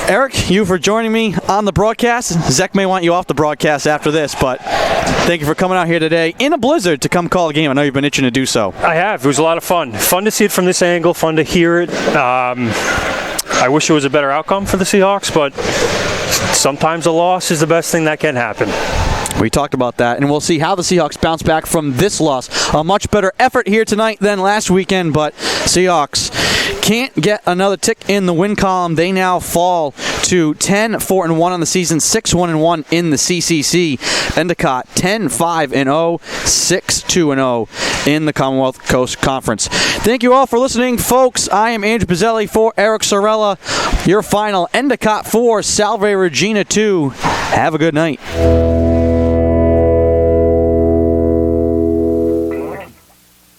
Eric, you for joining me on the broadcast. Zach may want you off the broadcast after this, but thank you for coming out here today in a blizzard to come call a game. I know you've been itching to do so. I have. It was a lot of fun. Fun to see it from this angle, fun to hear it. I wish it was a better outcome for the Seahawks, but sometimes a loss is the best thing that can happen. We talked about that, and we'll see how the Seahawks bounce back from this loss. A much better effort here tonight than last weekend, but Seahawks can't get another tick in the win column. They now fall to 10-4-1 on the season, 6-1-1 in the CCC. Endicott 10-5-0, 6-2-0 in the Commonwealth Coast Conference. Thank you all for listening, folks. I am Andrew Pizzelli for Eric Sorella. Your final: Endicott 4, Salve Regina 2. Have a good night.